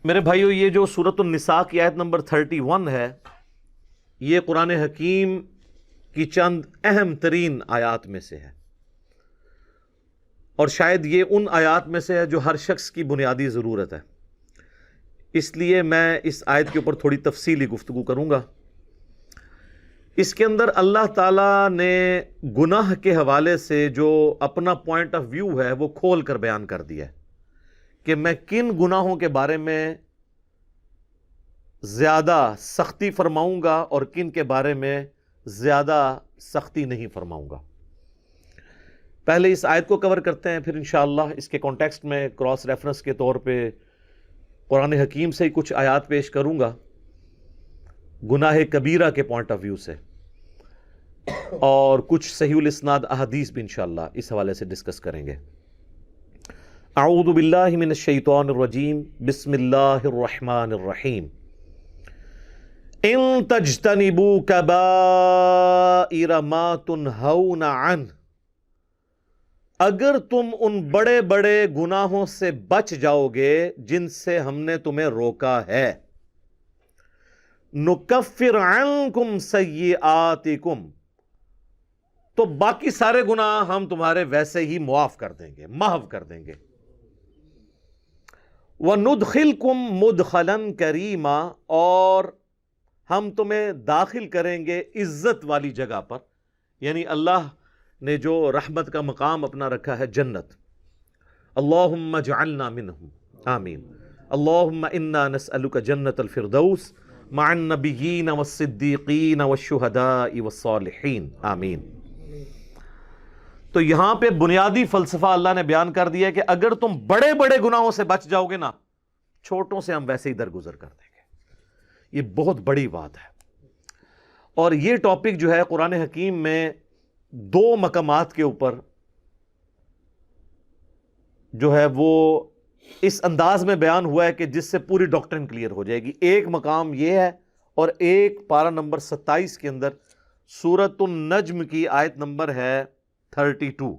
میرے بھائیو، یہ جو سورۃ النساء کی آیت نمبر 31 ہے، یہ قرآن حکیم کی چند اہم ترین آیات میں سے ہے، اور شاید یہ ان آیات میں سے ہے جو ہر شخص کی بنیادی ضرورت ہے۔ اس لیے میں اس آیت کے اوپر تھوڑی تفصیلی گفتگو کروں گا۔ اس کے اندر اللہ تعالیٰ نے گناہ کے حوالے سے جو اپنا پوائنٹ آف ویو ہے وہ کھول کر بیان کر دیا ہے کہ میں کن گناہوں کے بارے میں زیادہ سختی فرماؤں گا اور کن کے بارے میں زیادہ سختی نہیں فرماؤں گا۔ پہلے اس آیت کو کور کرتے ہیں، پھر انشاءاللہ اس کے کانٹیکسٹ میں کراس ریفرنس کے طور پہ قرآن حکیم سے کچھ آیات پیش کروں گا گناہ کبیرہ کے پوائنٹ آف ویو سے، اور کچھ صحیح الاسناد احادیث بھی انشاءاللہ اس حوالے سے ڈسکس کریں گے۔ اعوذ باللہ من الشیطان الرجیم، بسم اللہ الرحمن الرحیم۔ ان تجتنبوا کبائر ما تنہون عنہ، اگر تم ان بڑے بڑے گناہوں سے بچ جاؤ گے جن سے ہم نے تمہیں روکا ہے، نکفر عنکم سیئاتکم، تو باقی سارے گناہ ہم تمہارے ویسے ہی معاف کر دیں گے، محو کر دیں گے۔ وَنُدْخِلْكُمْ مُدْخَلًا كَرِيمًا، اور ہم تمہیں داخل کریں گے عزت والی جگہ پر، یعنی اللہ نے جو رحمت کا مقام اپنا رکھا ہے، جنت۔ اللہم اجعلنا منہم، آمین۔ اللہم انا نسألک جنت الفردوس مع النبیین والصدیقین والشہداء والصالحین، آمین۔ تو یہاں پہ بنیادی فلسفہ اللہ نے بیان کر دیا ہے کہ اگر تم بڑے بڑے گناہوں سے بچ جاؤ گے نا، چھوٹوں سے ہم ویسے ہی درگزر کر دیں گے۔ یہ بہت بڑی بات ہے، اور یہ ٹاپک جو ہے قرآن حکیم میں دو مقامات کے اوپر جو ہے وہ اس انداز میں بیان ہوا ہے کہ جس سے پوری ڈاکٹرن کلیئر ہو جائے گی۔ ایک مقام یہ ہے، اور ایک پارہ نمبر 27 کے اندر سورۃ النجم کی آیت نمبر ہے 32،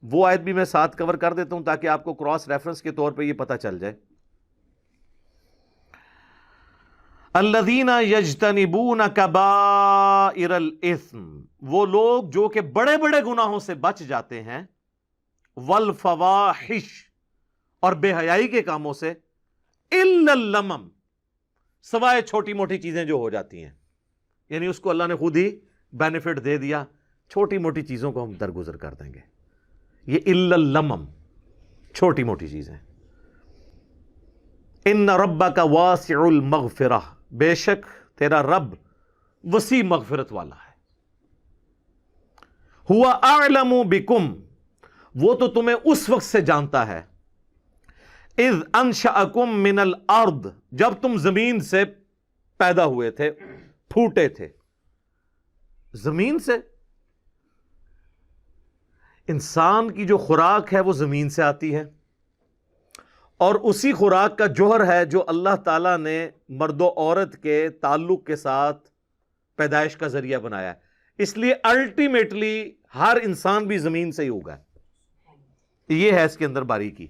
وہ آیت بھی میں ساتھ کور کر دیتا ہوں تاکہ آپ کو کراس ریفرنس کے طور پہ یہ پتہ چل جائے۔ الذین یجتنبون کبائر الاثم، وہ لوگ جو کہ بڑے بڑے گناہوں سے بچ جاتے ہیں، والفواحش، اور بے حیائی کے کاموں سے، الا اللمم، سوائے چھوٹی موٹی چیزیں جو ہو جاتی ہیں، یعنی اس کو اللہ نے خود ہی بینیفٹ دے دیا، چھوٹی موٹی چیزوں کو ہم درگزر کر دیں گے۔ یہ الا اللمم، چھوٹی موٹی چیزیں۔ ان ربک واسع المغفرہ، بے شک تیرا رب وسیع مغفرت والا ہے۔ ہوا اعلم بکم، وہ تو تمہیں اس وقت سے جانتا ہے، اذ انشأکم من الارض، جب تم زمین سے پیدا ہوئے تھے، پھوٹے تھے زمین سے۔ انسان کی جو خوراک ہے وہ زمین سے آتی ہے، اور اسی خوراک کا جوہر ہے جو اللہ تعالیٰ نے مرد و عورت کے تعلق کے ساتھ پیدائش کا ذریعہ بنایا ہے، اس لیے الٹیمیٹلی ہر انسان بھی زمین سے ہی ہوگا۔ یہ ہے اس کے اندر باریکی۔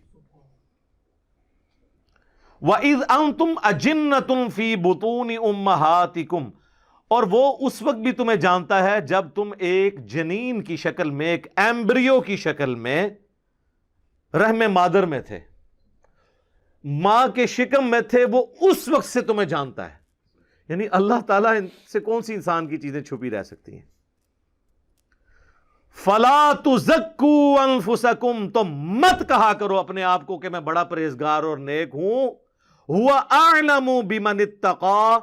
وَإِذْ أَنْتُمْ أَجِنَّةٌ فِي بُطُونِ أُمَّهَاتِكُمْ، اور وہ اس وقت بھی تمہیں جانتا ہے جب تم ایک جنین کی شکل میں، ایک ایمبریو کی شکل میں رحم مادر میں تھے، ماں کے شکم میں تھے، وہ اس وقت سے تمہیں جانتا ہے۔ یعنی اللہ تعالیٰ سے کون سی انسان کی چیزیں چھپی رہ سکتی ہیں؟ فَلَا تُزَكُّوا أَنفُسَكُمْ، تو مت کہا کرو اپنے آپ کو کہ میں بڑا پرہیزگار اور نیک ہوں۔ هُوَ أَعْلَمُ بِمَنِ اتَّقَىٰ،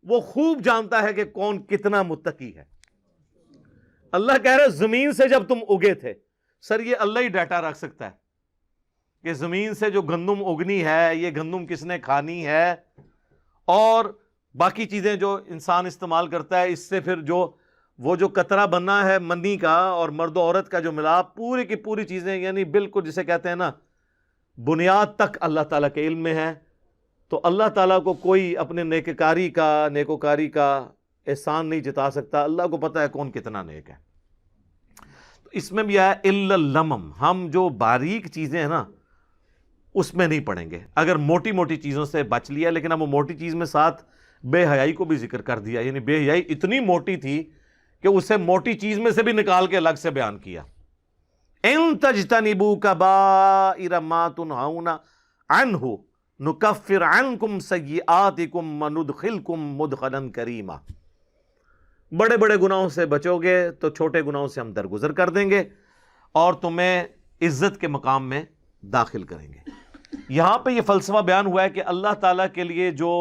وہ خوب جانتا ہے کہ کون کتنا متقی ہے۔ اللہ کہہ رہے زمین سے جب تم اگے تھے، سر یہ اللہ ہی ڈیٹا رکھ سکتا ہے کہ زمین سے جو گندم اگنی ہے، یہ گندم کس نے کھانی ہے، اور باقی چیزیں جو انسان استعمال کرتا ہے، اس سے پھر وہ جو قطرہ بننا ہے منی کا اور مرد و عورت کا جو ملاپ، پوری کی پوری چیزیں، یعنی بالکل جسے کہتے ہیں نا بنیاد تک اللہ تعالیٰ کے علم میں ہے۔ تو اللہ تعالیٰ کو کوئی اپنے نیکوکاری کا احسان نہیں جتا سکتا، اللہ کو پتہ ہے کون کتنا نیک ہے۔ تو اس میں بھی آیا الا اللمم، ہم جو باریک چیزیں ہیں نا اس میں نہیں پڑیں گے اگر موٹی موٹی چیزوں سے بچ لیا. لیکن اب وہ موٹی چیز میں ساتھ بے حیائی کو بھی ذکر کر دیا, یعنی بے حیائی اتنی موٹی تھی کہ اسے موٹی چیز میں سے بھی نکال کے الگ سے بیان کیا. ان تجتنبوا کبائر ما تنہون عنہ نکفر عنکم سیئاتکم وندخلکم مدخلا کریما. بڑے بڑے گناہوں سے بچو گے تو چھوٹے گناہوں سے ہم درگزر کر دیں گے اور تمہیں عزت کے مقام میں داخل کریں گے. یہاں پہ یہ فلسفہ بیان ہوا ہے کہ اللہ تعالیٰ کے لیے جو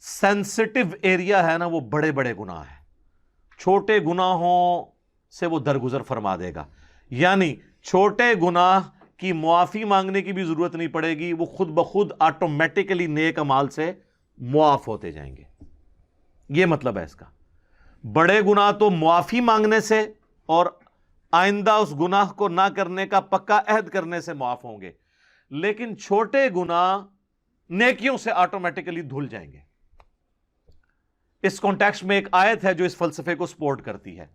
سینسٹیو ایریا ہے نا وہ بڑے بڑے گناہ ہیں, چھوٹے گناہوں سے وہ درگزر فرما دے گا. یعنی چھوٹے گناہ کی معافی مانگنے کی بھی ضرورت نہیں پڑے گی, وہ خود بخود آٹومیٹکلی نیک اعمال سے معاف ہوتے جائیں گے. یہ مطلب ہے اس کا. بڑے گناہ تو معافی مانگنے سے اور آئندہ اس گناہ کو نہ کرنے کا پکا عہد کرنے سے معاف ہوں گے, لیکن چھوٹے گناہ نیکیوں سے آٹومیٹکلی دھل جائیں گے. اس کانٹیکسٹ میں ایک آیت ہے جو اس فلسفے کو سپورٹ کرتی ہے,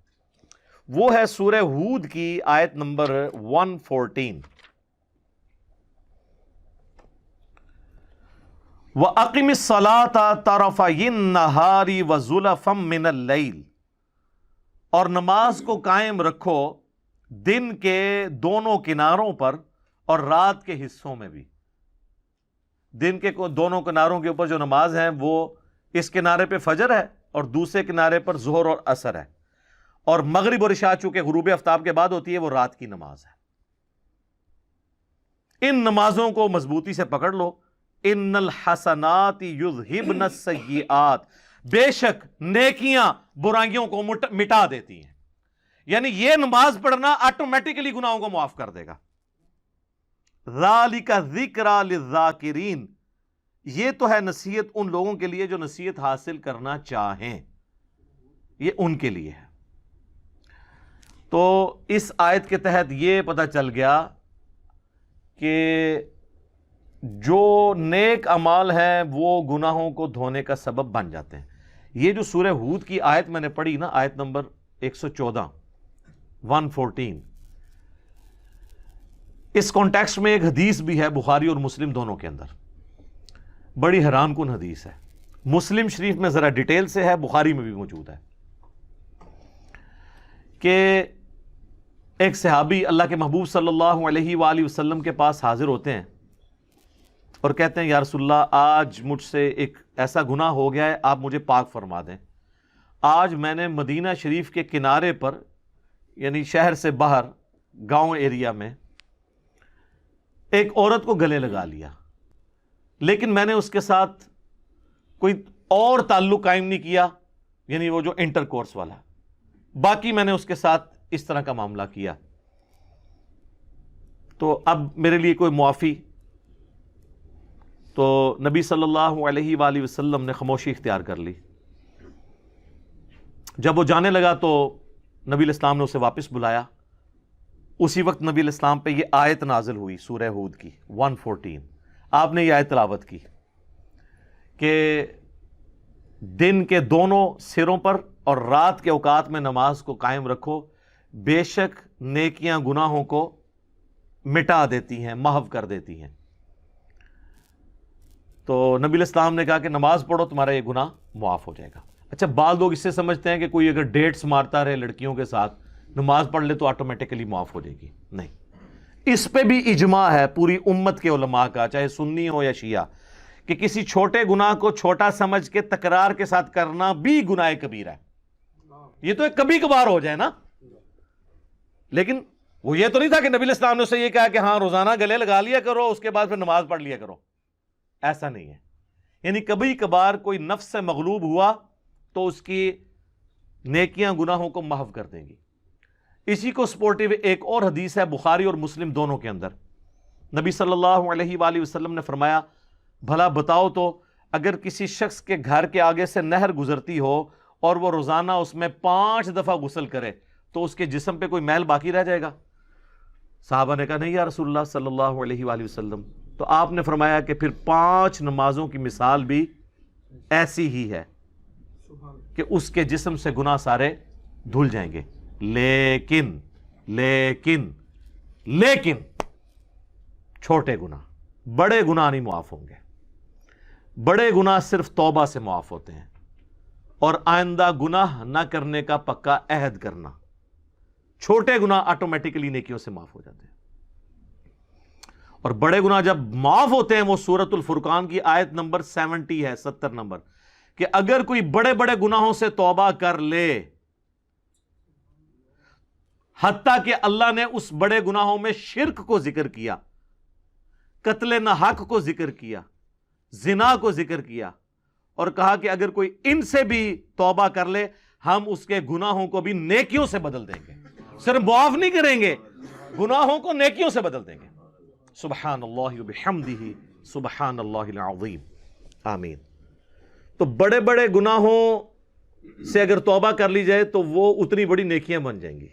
وہ ہے سورہ ہود کی آیت نمبر 114. وَأَقِمِ الصَّلَاةَ طَرَفَيِ النَّهَارِ وَزُلَفًا مِّنَ اللَّيْلِ, اور نماز کو قائم رکھو دن کے دونوں کناروں پر اور رات کے حصوں میں بھی. دن کے دونوں کناروں کے اوپر جو نماز ہے وہ اس کنارے پہ فجر ہے اور دوسرے کنارے پر ظہر اور عصر ہے, اور مغرب اور عشاء چونکہ غروب آفتاب کے بعد ہوتی ہے وہ رات کی نماز ہے. ان نمازوں کو مضبوطی سے پکڑ لو. ان الحسنات یذہبن السیئات, بے شک نیکیاں برائیوں کو مٹا دیتی ہیں. یعنی یہ نماز پڑھنا آٹومیٹکلی گناہوں کو معاف کر دے گا. ذالک ذکریٰ للذاکرین, یہ تو ہے نصیحت ان لوگوں کے لیے جو نصیحت حاصل کرنا چاہیں, یہ ان کے لیے ہے. تو اس آیت کے تحت یہ پتہ چل گیا کہ جو نیک اعمال ہیں وہ گناہوں کو دھونے کا سبب بن جاتے ہیں. یہ جو سورہ ہود کی آیت میں نے پڑھی نا, آیت نمبر 114 114, اس کانٹیکسٹ میں ایک حدیث بھی ہے بخاری اور مسلم دونوں کے اندر, بڑی حیران کن حدیث ہے. مسلم شریف میں ذرا ڈیٹیل سے ہے, بخاری میں بھی موجود ہے, کہ ایک صحابی اللہ کے محبوب صلی اللہ علیہ وآلہ وسلم کے پاس حاضر ہوتے ہیں اور کہتے ہیں یا رسول اللہ, آج مجھ سے ایک ایسا گناہ ہو گیا ہے, آپ مجھے پاک فرما دیں. آج میں نے مدینہ شریف کے کنارے پر, یعنی شہر سے باہر گاؤں ایریا میں, ایک عورت کو گلے لگا لیا, لیکن میں نے اس کے ساتھ کوئی اور تعلق قائم نہیں کیا, یعنی وہ جو انٹر کورس والا, باقی میں نے اس کے ساتھ اس طرح کا معاملہ کیا. تو اب میرے لیے کوئی معافی؟ تو نبی صلی اللہ علیہ وآلہ وسلم نے خاموشی اختیار کر لی. جب وہ جانے لگا تو نبی علیہ السلام نے اسے واپس بلایا. اسی وقت نبی علیہ السلام پہ یہ آیت نازل ہوئی سورہ ہود کی 114. آپ نے یہ آیت تلاوت کی کہ دن کے دونوں سروں پر اور رات کے اوقات میں نماز کو قائم رکھو, بے شک نیکیاں گناہوں کو مٹا دیتی ہیں, محو کر دیتی ہیں. تو نبی علیہ السلام نے کہا کہ نماز پڑھو, تمہارا یہ گناہ معاف ہو جائے گا. اچھا, بعض لوگ اس سے سمجھتے ہیں کہ کوئی اگر ڈیٹس مارتا رہے لڑکیوں کے ساتھ, نماز پڑھ لے تو آٹومیٹکلی معاف ہو جائے گی. نہیں, اس پہ بھی اجماع ہے پوری امت کے علماء کا, چاہے سنی ہو یا شیعہ, کہ کسی چھوٹے گناہ کو چھوٹا سمجھ کے تکرار کے ساتھ کرنا بھی گناہ کبیرہ ہے. یہ تو ایک کبھی کبھار ہو جائے نا, لیکن وہ یہ تو نہیں تھا کہ نبی علیہ السلام نے اسے یہ کہا کہ ہاں روزانہ گلے لگا لیا کرو, اس کے بعد پھر نماز پڑھ لیا کرو. ایسا نہیں ہے. یعنی کبھی کبھار کوئی نفس سے مغلوب ہوا تو اس کی نیکیاں گناہوں کو محو کر دیں گی. اسی کو سپورٹیو ایک اور حدیث ہے بخاری اور مسلم دونوں کے اندر. نبی صلی اللہ علیہ وآلہ وسلم نے فرمایا, بھلا بتاؤ تو اگر کسی شخص کے گھر کے آگے سے نہر گزرتی ہو اور وہ روزانہ اس میں 5 دفعہ غسل کرے تو اس کے جسم پہ کوئی میل باقی رہ جائے گا؟ صحابہ نے کہا نہیں یا رسول اللہ صلی اللہ علیہ وآلہ وسلم. تو آپ نے فرمایا کہ پھر 5 نمازوں کی مثال بھی ایسی ہی ہے کہ اس کے جسم سے گناہ سارے دھل جائیں گے. لیکن چھوٹے گناہ, بڑے گناہ نہیں معاف ہوں گے. بڑے گناہ صرف توبہ سے معاف ہوتے ہیں اور آئندہ گناہ نہ کرنے کا پکا عہد کرنا. چھوٹے گناہ آٹومیٹکلی نیکیوں سے معاف ہو جاتے ہیں. اور بڑے گناہ جب معاف ہوتے ہیں، وہ سورۃ الفرقان کی آیت نمبر 70 ہے، 70 نمبر، کہ اگر کوئی بڑے بڑے گناہوں سے توبہ کر لے، حتیٰ کہ اللہ نے اس بڑے گناہوں میں شرک کو ذکر کیا، قتل ناحق کو ذکر کیا، زنا کو ذکر کیا، اور کہا کہ اگر کوئی ان سے بھی توبہ کر لے ہم اس کے گناہوں کو بھی نیکیوں سے بدل دیں گے. صرف معاف نہیں کریں گے، گناہوں کو نیکیوں سے بدل دیں گے. سبحان اللہ وبحمدہ سبحان اللہ العظیم. آمین. تو بڑے بڑے گناہوں سے اگر توبہ کر لی جائے تو وہ اتنی بڑی نیکیاں بن جائیں گی،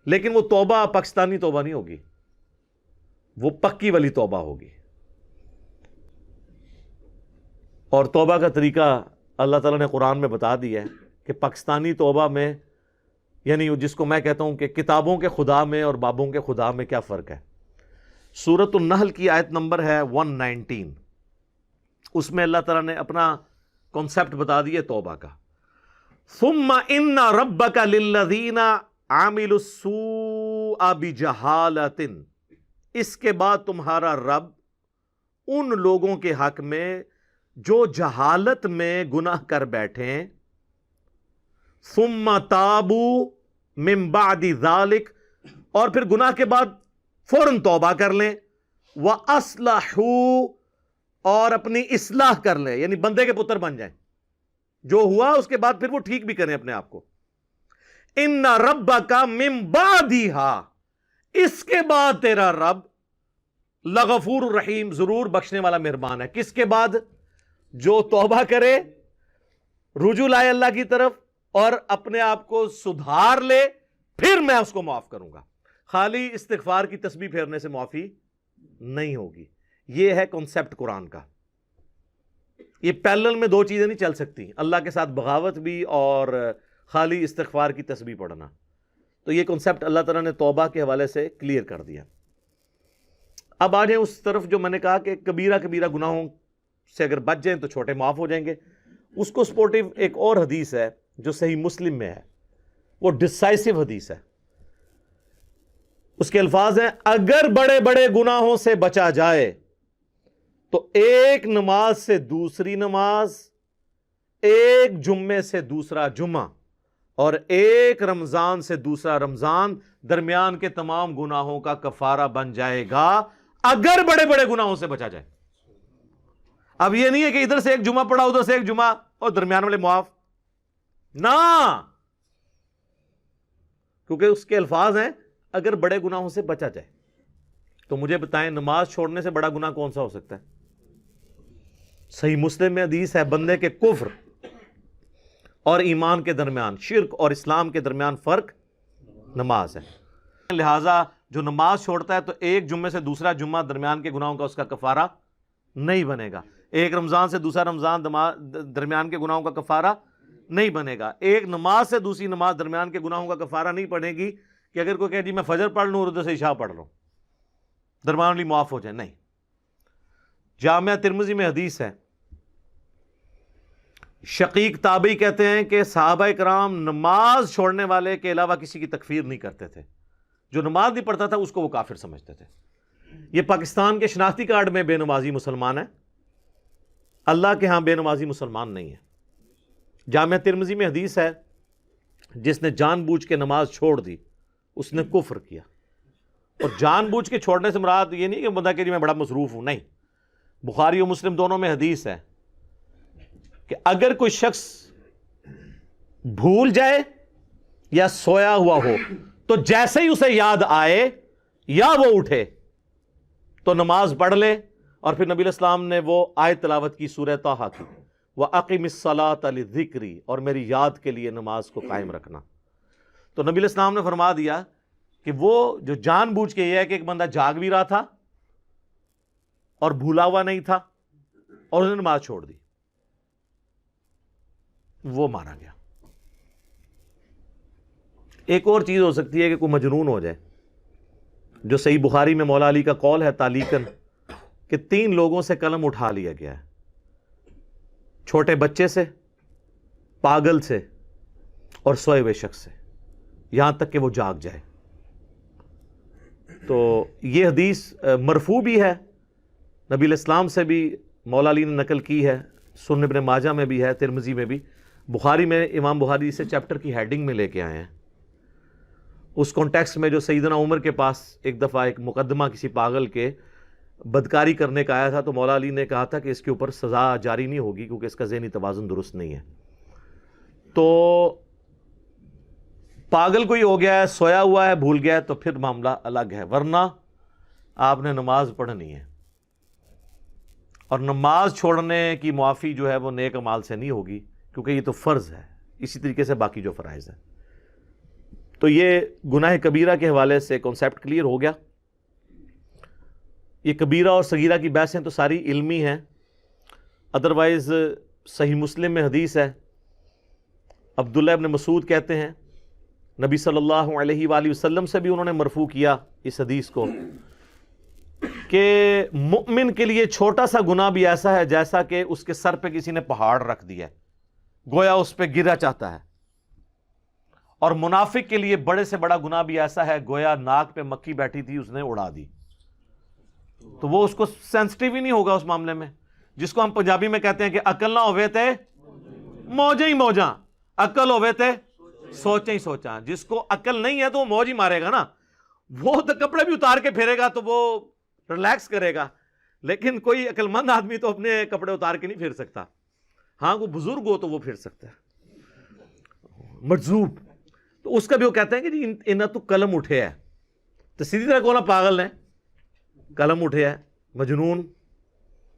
لیکن وہ توبہ پاکستانی توبہ نہیں ہوگی، وہ پکی والی توبہ ہوگی. اور توبہ کا طریقہ اللہ تعالیٰ نے قرآن میں بتا دیا ہے کہ پاکستانی توبہ میں، یعنی جس کو میں کہتا ہوں کہ کتابوں کے خدا میں اور بابوں کے خدا میں کیا فرق ہے. سورۃ النحل کی آیت نمبر ہے 119، اس میں اللہ تعالیٰ نے اپنا کانسیپٹ بتا دیا توبہ کا. ثم ان ربک للذین عملوا السوء بجہالۃ، اس کے بعد تمہارا رب ان لوگوں کے حق میں جو جہالت میں گناہ کر بیٹھیں، ثم تابوا من بعد ذلک، اور پھر گناہ کے بعد فوراً توبہ کر لیں، وَأَصْلَحُوا، اور اپنی اصلاح کر لیں، یعنی بندے کے پتر بن جائیں، جو ہوا اس کے بعد پھر وہ ٹھیک بھی کریں اپنے آپ کو. ان ربک من بعدہا، اس کے بعد تیرا رب لغفور الرحیم، ضرور بخشنے والا مہربان ہے. کس کے بعد؟ جو توبہ کرے، رجوع لائے اللہ کی طرف اور اپنے آپ کو سدھار لے، پھر میں اس کو معاف کروں گا. خالی استغفار کی تسبیح پھیرنے سے معافی نہیں ہوگی. یہ ہے کنسپٹ قرآن کا. یہ پیرلل میں دو چیزیں نہیں چل سکتی، اللہ کے ساتھ بغاوت بھی اور خالی استغفار کی تسبیح پڑھنا. تو یہ کنسپٹ اللہ تعالیٰ نے توبہ کے حوالے سے کلیئر کر دیا. اب آ جائیں اس طرف جو میں نے کہا کہ کبیرہ کبیرہ گناہوں سے اگر بچ جائیں تو چھوٹے معاف ہو جائیں گے. اس کو سپورٹیو ایک اور حدیث ہے جو صحیح مسلم میں ہے، وہ ڈسائسو حدیث ہے. اس کے الفاظ ہیں، اگر بڑے بڑے گناہوں سے بچا جائے تو ایک نماز سے دوسری نماز، ایک جمعے سے دوسرا جمعہ، اور ایک رمضان سے دوسرا رمضان درمیان کے تمام گناہوں کا کفارہ بن جائے گا، اگر بڑے بڑے گناہوں سے بچا جائے. اب یہ نہیں ہے کہ ادھر سے ایک جمعہ پڑھا ادھر سے ایک جمعہ اور درمیان والے معاف، نہ، کیونکہ اس کے الفاظ ہیں اگر بڑے گناہوں سے بچا جائے. تو مجھے بتائیں نماز چھوڑنے سے بڑا گناہ کون سا ہو سکتا ہے؟ صحیح مسلم میں حدیث ہے، بندے کے کفر اور ایمان کے درمیان، شرک اور اسلام کے درمیان فرق نماز ہے. لہٰذا جو نماز چھوڑتا ہے تو ایک جمعے سے دوسرا جمعہ درمیان کے گناہوں کا اس کا کفارہ نہیں بنے گا. ایک رمضان سے دوسرا رمضان درمیان کے گناہوں کا کفارہ نہیں بنے گا. ایک نماز سے دوسری نماز درمیان کے گناہوں کا کفارہ نہیں پڑے گی کہ اگر کوئی کہے جی میں فجر پڑھ لوں اور ادھر سے عشاء پڑھ لوں درمیان والی معاف ہو جائے، نہیں. جامعہ ترمذی میں حدیث ہے، شقیق تابعی کہتے ہیں کہ صحابہ کرام نماز چھوڑنے والے کے علاوہ کسی کی تکفیر نہیں کرتے تھے. جو نماز نہیں پڑھتا تھا اس کو وہ کافر سمجھتے تھے. یہ پاکستان کے شناختی کارڈ میں بے نمازی مسلمان ہے، اللہ کے ہاں بے نمازی مسلمان نہیں ہے. جامعہ ترمذی میں حدیث ہے، جس نے جان بوجھ کے نماز چھوڑ دی اس نے کفر کیا. اور جان بوجھ کے چھوڑنے سے مراد یہ نہیں کہ بندہ کہ جی میں بڑا مصروف ہوں، نہیں. بخاری و مسلم دونوں میں حدیث ہے کہ اگر کوئی شخص بھول جائے یا سویا ہوا ہو تو جیسے ہی اسے یاد آئے یا وہ اٹھے تو نماز پڑھ لے. اور پھر نبی علیہ السلام نے وہ آیت تلاوت کی سورہ طٰہٰ کی، وَأَقِمِ الصَّلَاةَ لِذِكْرِي، اور میری یاد کے لیے نماز کو قائم رکھنا. تو نبی علیہ السلام نے فرما دیا کہ وہ جو جان بوجھ کے یہ ہے کہ ایک بندہ جاگ بھی رہا تھا اور بھولا ہوا نہیں تھا اور اس نے نماز چھوڑ دی، وہ مارا گیا. ایک اور چیز ہو سکتی ہے کہ کوئی مجنون ہو جائے، جو صحیح بخاری میں مولا علی کا قول ہے تعلیقاً کہ 3 لوگوں سے قلم اٹھا لیا گیا ہے، چھوٹے بچے سے، پاگل سے اور سوئے ہوئے شخص سے، یہاں تک کہ وہ جاگ جائے۔ تو یہ حدیث مرفوع بھی ہے، نبی علیہ السلام سے بھی مولا علی نے نقل کی ہے، سنن ابن ماجہ میں بھی ہے، ترمذی میں بھی، بخاری میں امام بخاری اسے چیپٹر کی ہیڈنگ میں لے کے آئے ہیں۔ اس کانٹیکسٹ میں جو سیدنا عمر کے پاس ایک دفعہ ایک مقدمہ کسی پاگل کے بدکاری کرنے کا آیا تھا، تو مولا علی نے کہا تھا کہ اس کے اوپر سزا جاری نہیں ہوگی کیونکہ اس کا ذہنی توازن درست نہیں ہے۔ تو پاگل کوئی ہو گیا ہے، سویا ہوا ہے، بھول گیا ہے، تو پھر معاملہ الگ ہے، ورنہ آپ نے نماز پڑھنی ہے، اور نماز چھوڑنے کی معافی جو ہے وہ نیک اعمال سے نہیں ہوگی، کیونکہ یہ تو فرض ہے، اسی طریقے سے باقی جو فرائض ہیں۔ تو یہ گناہ کبیرہ کے حوالے سے کانسیپٹ کلیئر ہو گیا۔ یہ کبیرہ اور صغیرہ کی بحثیں تو ساری علمی ہیں، ادروائز صحیح مسلم میں حدیث ہے، عبداللہ ابن مسعود کہتے ہیں نبی صلی اللہ علیہ وآلہ وسلم سے بھی انہوں نے مرفوع کیا اس حدیث کو کہ مؤمن کے لیے چھوٹا سا گناہ بھی ایسا ہے جیسا کہ اس کے سر پہ کسی نے پہاڑ رکھ دیا ہے، گویا اس پہ گرا چاہتا ہے، اور منافق کے لیے بڑے سے بڑا گناہ بھی ایسا ہے گویا ناک پہ مکھی بیٹھی تھی اس نے اڑا دی، تو وہ اس کو سینسٹیو ہی نہیں ہوگا اس معاملے میں، جس کو ہم پنجابی میں کہتے ہیں کہ عقل نہ ہوئے تے موجیں ہی موجاں، عقل ہوئے تے سوچیں ہی سوچاں۔ جس کو عقل نہیں ہے تو وہ موج ہی مارے گا نا، وہ تو کپڑے بھی اتار کے پھیرے گا تو وہ ریلیکس کرے گا، لیکن کوئی عقل مند آدمی تو اپنے کپڑے اتار کے نہیں پھیر سکتا، ہاں کوئی بزرگ ہو تو وہ پھیر سکتا ہے، مجذوب، تو اس کا بھی وہ کہتے ہیں کہ جی انہاں تو قلم اٹھے ہے، تو سیدھی طرح کونا پاگل نے قلم اٹھے ہے، مجنون،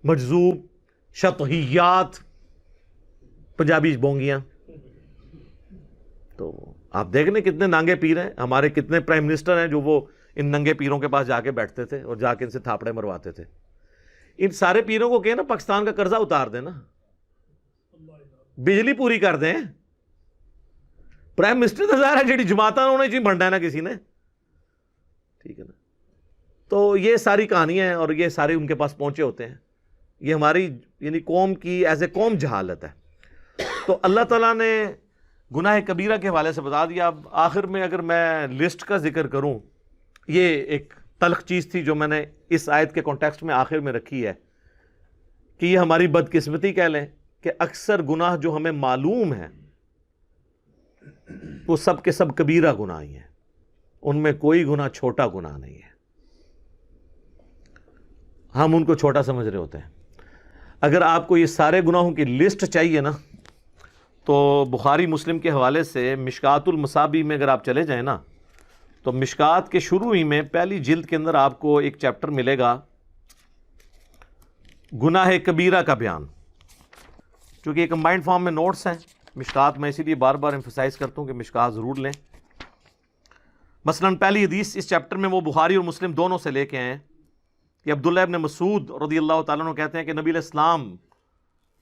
مجذوب، شطحیات، پنجابی بونگیاں۔ تو آپ دیکھ لیں کتنے ننگے پیر ہیں، ہمارے کتنے پرائم منسٹر ہیں جو وہ ان ننگے پیروں کے پاس جا کے بیٹھتے تھے اور جا کے ان سے تھاپڑے مرواتے تھے۔ ان سارے پیروں کو کہیں نا پاکستان کا قرضہ اتار دیں نا، بجلی پوری کر دیں، پرائم منسٹر تو ظاہر ہے جڑی جماعتاں انہوں نے جی بننا ہے نا کسی نے، ٹھیک ہے نا۔ تو یہ ساری کہانیاں ہیں اور یہ سارے ان کے پاس پہنچے ہوتے ہیں، یہ ہماری یعنی قوم کی ایز اے قوم جہالت ہے۔ تو اللہ تعالیٰ نے گناہ کبیرہ کے حوالے سے بتا دیا۔ اب آخر میں اگر میں لسٹ کا ذکر کروں، یہ ایک تلخ چیز تھی جو میں نے اس آیت کے کانٹیکسٹ میں آخر میں رکھی ہے کہ یہ ہماری بدقسمتی کہہ لیں کہ اکثر گناہ جو ہمیں معلوم ہیں وہ سب کے سب کبیرہ گناہ ہی ہیں، ان میں کوئی گناہ چھوٹا گناہ نہیں ہے، ہم ان کو چھوٹا سمجھ رہے ہوتے ہیں۔ اگر آپ کو یہ سارے گناہوں کی لسٹ چاہیے نا تو بخاری مسلم کے حوالے سے مشکات المصابیح میں اگر آپ چلے جائیں نا تو مشکات کے شروع ہی میں پہلی جلد کے اندر آپ کو ایک چیپٹر ملے گا گناہ کبیرہ کا بیان، چونکہ یہ کمبائنڈ فارم میں نوٹس ہیں مشکات، میں اسی لیے بار بار ایمفسائز کرتا ہوں کہ مشکات ضرور لیں۔ مثلا پہلی حدیث اس چیپٹر میں وہ بخاری اور مسلم دونوں سے لے کے آئے ہیں کہ عبداللہ ابن مسعود رضی اللہ تعالیٰ عنہ کہتے ہیں کہ نبی علیہ السلام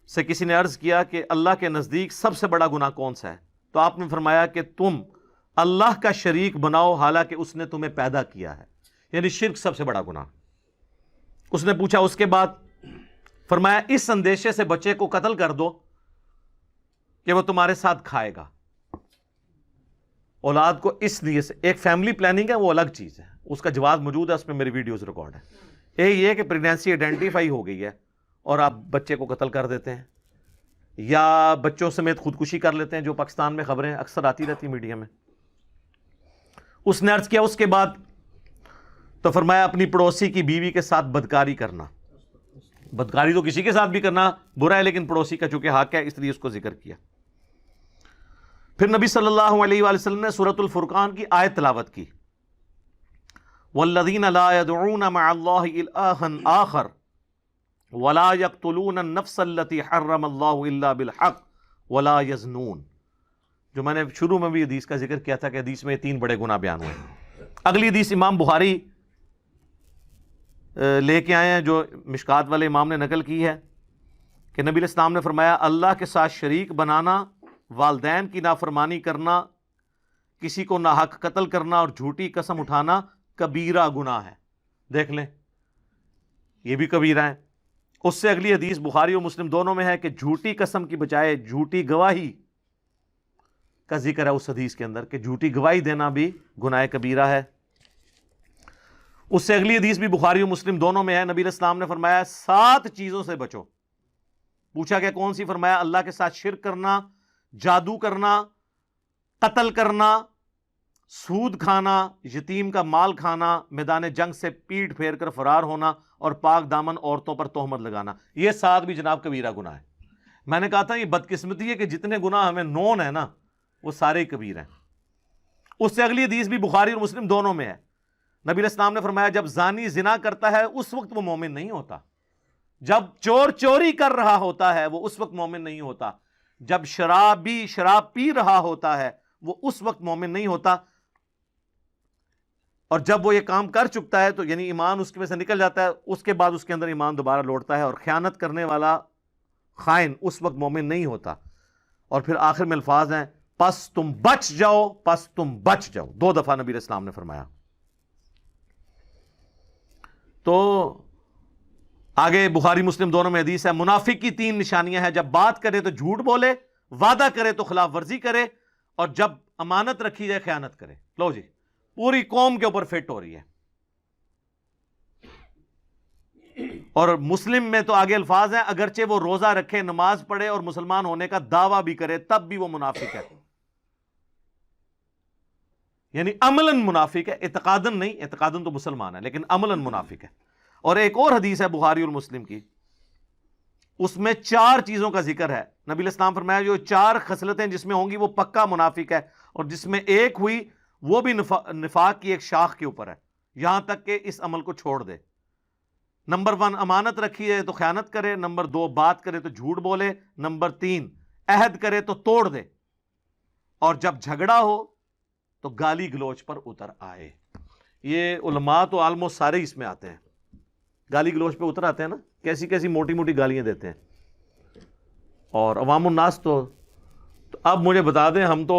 سے کسی نے عرض کیا کہ اللہ کے نزدیک سب سے بڑا گناہ کون سا ہے؟ تو آپ نے فرمایا کہ تم اللہ کا شریک بناؤ حالانکہ اس نے تمہیں پیدا کیا ہے، یعنی شرک سب سے بڑا گناہ۔ اس نے پوچھا اس کے بعد، فرمایا اس اندیشے سے بچے کو قتل کر دو کہ وہ تمہارے ساتھ کھائے گا، اولاد کو اس لیے سے، ایک فیملی پلاننگ ہے وہ الگ چیز ہے، اس کا جواز موجود ہے، اس میں میری ویڈیوز ریکارڈ ہے۔ یہ کہ پریگنینسی آئیڈینٹیفائی ہو گئی ہے اور آپ بچے کو قتل کر دیتے ہیں یا بچوں سمیت خودکشی کر لیتے ہیں، جو پاکستان میں خبریں اکثر آتی رہتی میڈیا میں۔ اس نے عرض کیا اس کے بعد، تو فرمایا اپنی پڑوسی کی بیوی کے ساتھ بدکاری کرنا، بدکاری تو کسی کے ساتھ بھی کرنا برا ہے لیکن پڑوسی کا چونکہ حق ہے اس لیے اس کو ذکر کیا۔ پھر نبی صلی اللہ علیہ وآلہ وسلم نے سورۃ الفرقان کی آیت تلاوت کی، والذین لا يدعون مع اللہ الہا آخر ولا يقتلون النفس التي حرم اللہ الا بالحق ولا يزنون، جو میں نے شروع میں بھی حدیث کا ذکر کیا تھا کہ حدیث میں 3 بڑے گناہ بیان ہوئے۔ اگلی حدیث امام بخاری لے کے آئے ہیں جو مشکات والے امام نے نقل کی ہے کہ نبی علیہ السلام نے فرمایا اللہ کے ساتھ شریک بنانا، والدین کی نافرمانی کرنا، کسی کو ناحق قتل کرنا اور جھوٹی قسم اٹھانا کبیرہ گناہ ہے۔ دیکھ لیں یہ بھی کبیرہ ہے۔ اس سے اگلی حدیث بخاری اور مسلم دونوں میں ہے کہ جھوٹی قسم کی بجائے جھوٹی گواہی کا ذکر ہے اس حدیث کے اندر کہ جھوٹی گواہی دینا بھی گناہ کبیرہ ہے۔ اس سے اگلی حدیث بھی بخاری اور مسلم دونوں میں ہے، نبی علیہ السلام نے فرمایا 7 چیزوں سے بچو۔ پوچھا کہ کون سی؟ فرمایا اللہ کے ساتھ شرک کرنا، جادو کرنا، قتل کرنا، سود کھانا، یتیم کا مال کھانا، میدان جنگ سے پیٹ پھیر کر فرار ہونا، اور پاک دامن عورتوں پر تہمت لگانا۔ یہ 7 بھی جناب کبیرہ گناہ ہے۔ میں نے کہا تھا یہ بدقسمتی ہے کہ جتنے گناہ ہمیں نون ہے نا وہ سارے کبیرہ ہیں۔ اس سے اگلی حدیث بھی بخاری اور مسلم دونوں میں ہے، نبی علیہ السلام نے فرمایا جب زانی زنا کرتا ہے اس وقت وہ مومن نہیں ہوتا، جب چور چوری کر رہا ہوتا ہے وہ اس وقت مومن نہیں ہوتا، جب شرابی شراب پی رہا ہوتا ہے وہ اس وقت مومن نہیں ہوتا، اور جب وہ یہ کام کر چکتا ہے تو یعنی ایمان اس کے میں سے نکل جاتا ہے، اس کے بعد اس کے اندر ایمان دوبارہ لوٹتا ہے، اور خیانت کرنے والا خائن اس وقت مومن نہیں ہوتا۔ اور پھر آخر میں الفاظ ہیں پس تم بچ جاؤ، پس تم بچ جاؤ، 2 دفعہ نبی علیہ السلام نے فرمایا۔ تو آگے بخاری مسلم دونوں میں حدیث ہے منافق کی 3 نشانیاں ہیں، جب بات کرے تو جھوٹ بولے، وعدہ کرے تو خلاف ورزی کرے، اور جب امانت رکھی جائے خیانت کرے۔ لو جی پوری قوم کے اوپر فٹ ہو رہی ہے۔ اور مسلم میں تو آگے الفاظ ہیں اگرچہ وہ روزہ رکھے، نماز پڑھے اور مسلمان ہونے کا دعویٰ بھی کرے تب بھی وہ منافق ہے، یعنی عملاً منافق ہے، اعتقاداً نہیں، اعتقاداً تو مسلمان ہے لیکن عملاً منافق ہے۔ اور ایک اور حدیث ہے بخاری اور مسلم کی، اس میں 4 چیزوں کا ذکر ہے، نبی علیہ السلام فرمایا جو 4 خصلتیں جس میں ہوں گی وہ پکا منافق ہے، اور جس میں ایک ہوئی وہ بھی نفاق کی ایک شاخ کے اوپر ہے، یہاں تک کہ اس عمل کو چھوڑ دے۔ نمبر 1 امانت رکھی ہے تو خیانت کرے، نمبر 2 بات کرے تو جھوٹ بولے، نمبر 3 عہد کرے تو توڑ دے، اور جب جھگڑا ہو تو گالی گلوچ پر اتر آئے۔ یہ علماء تو آلموسٹ سارے اس میں آتے ہیں، گالی گلوچ پہ اتر آتے ہیں نا، کیسی کیسی موٹی موٹی گالیاں دیتے ہیں۔ اور عوام الناس تو اب مجھے بتا دیں، ہم تو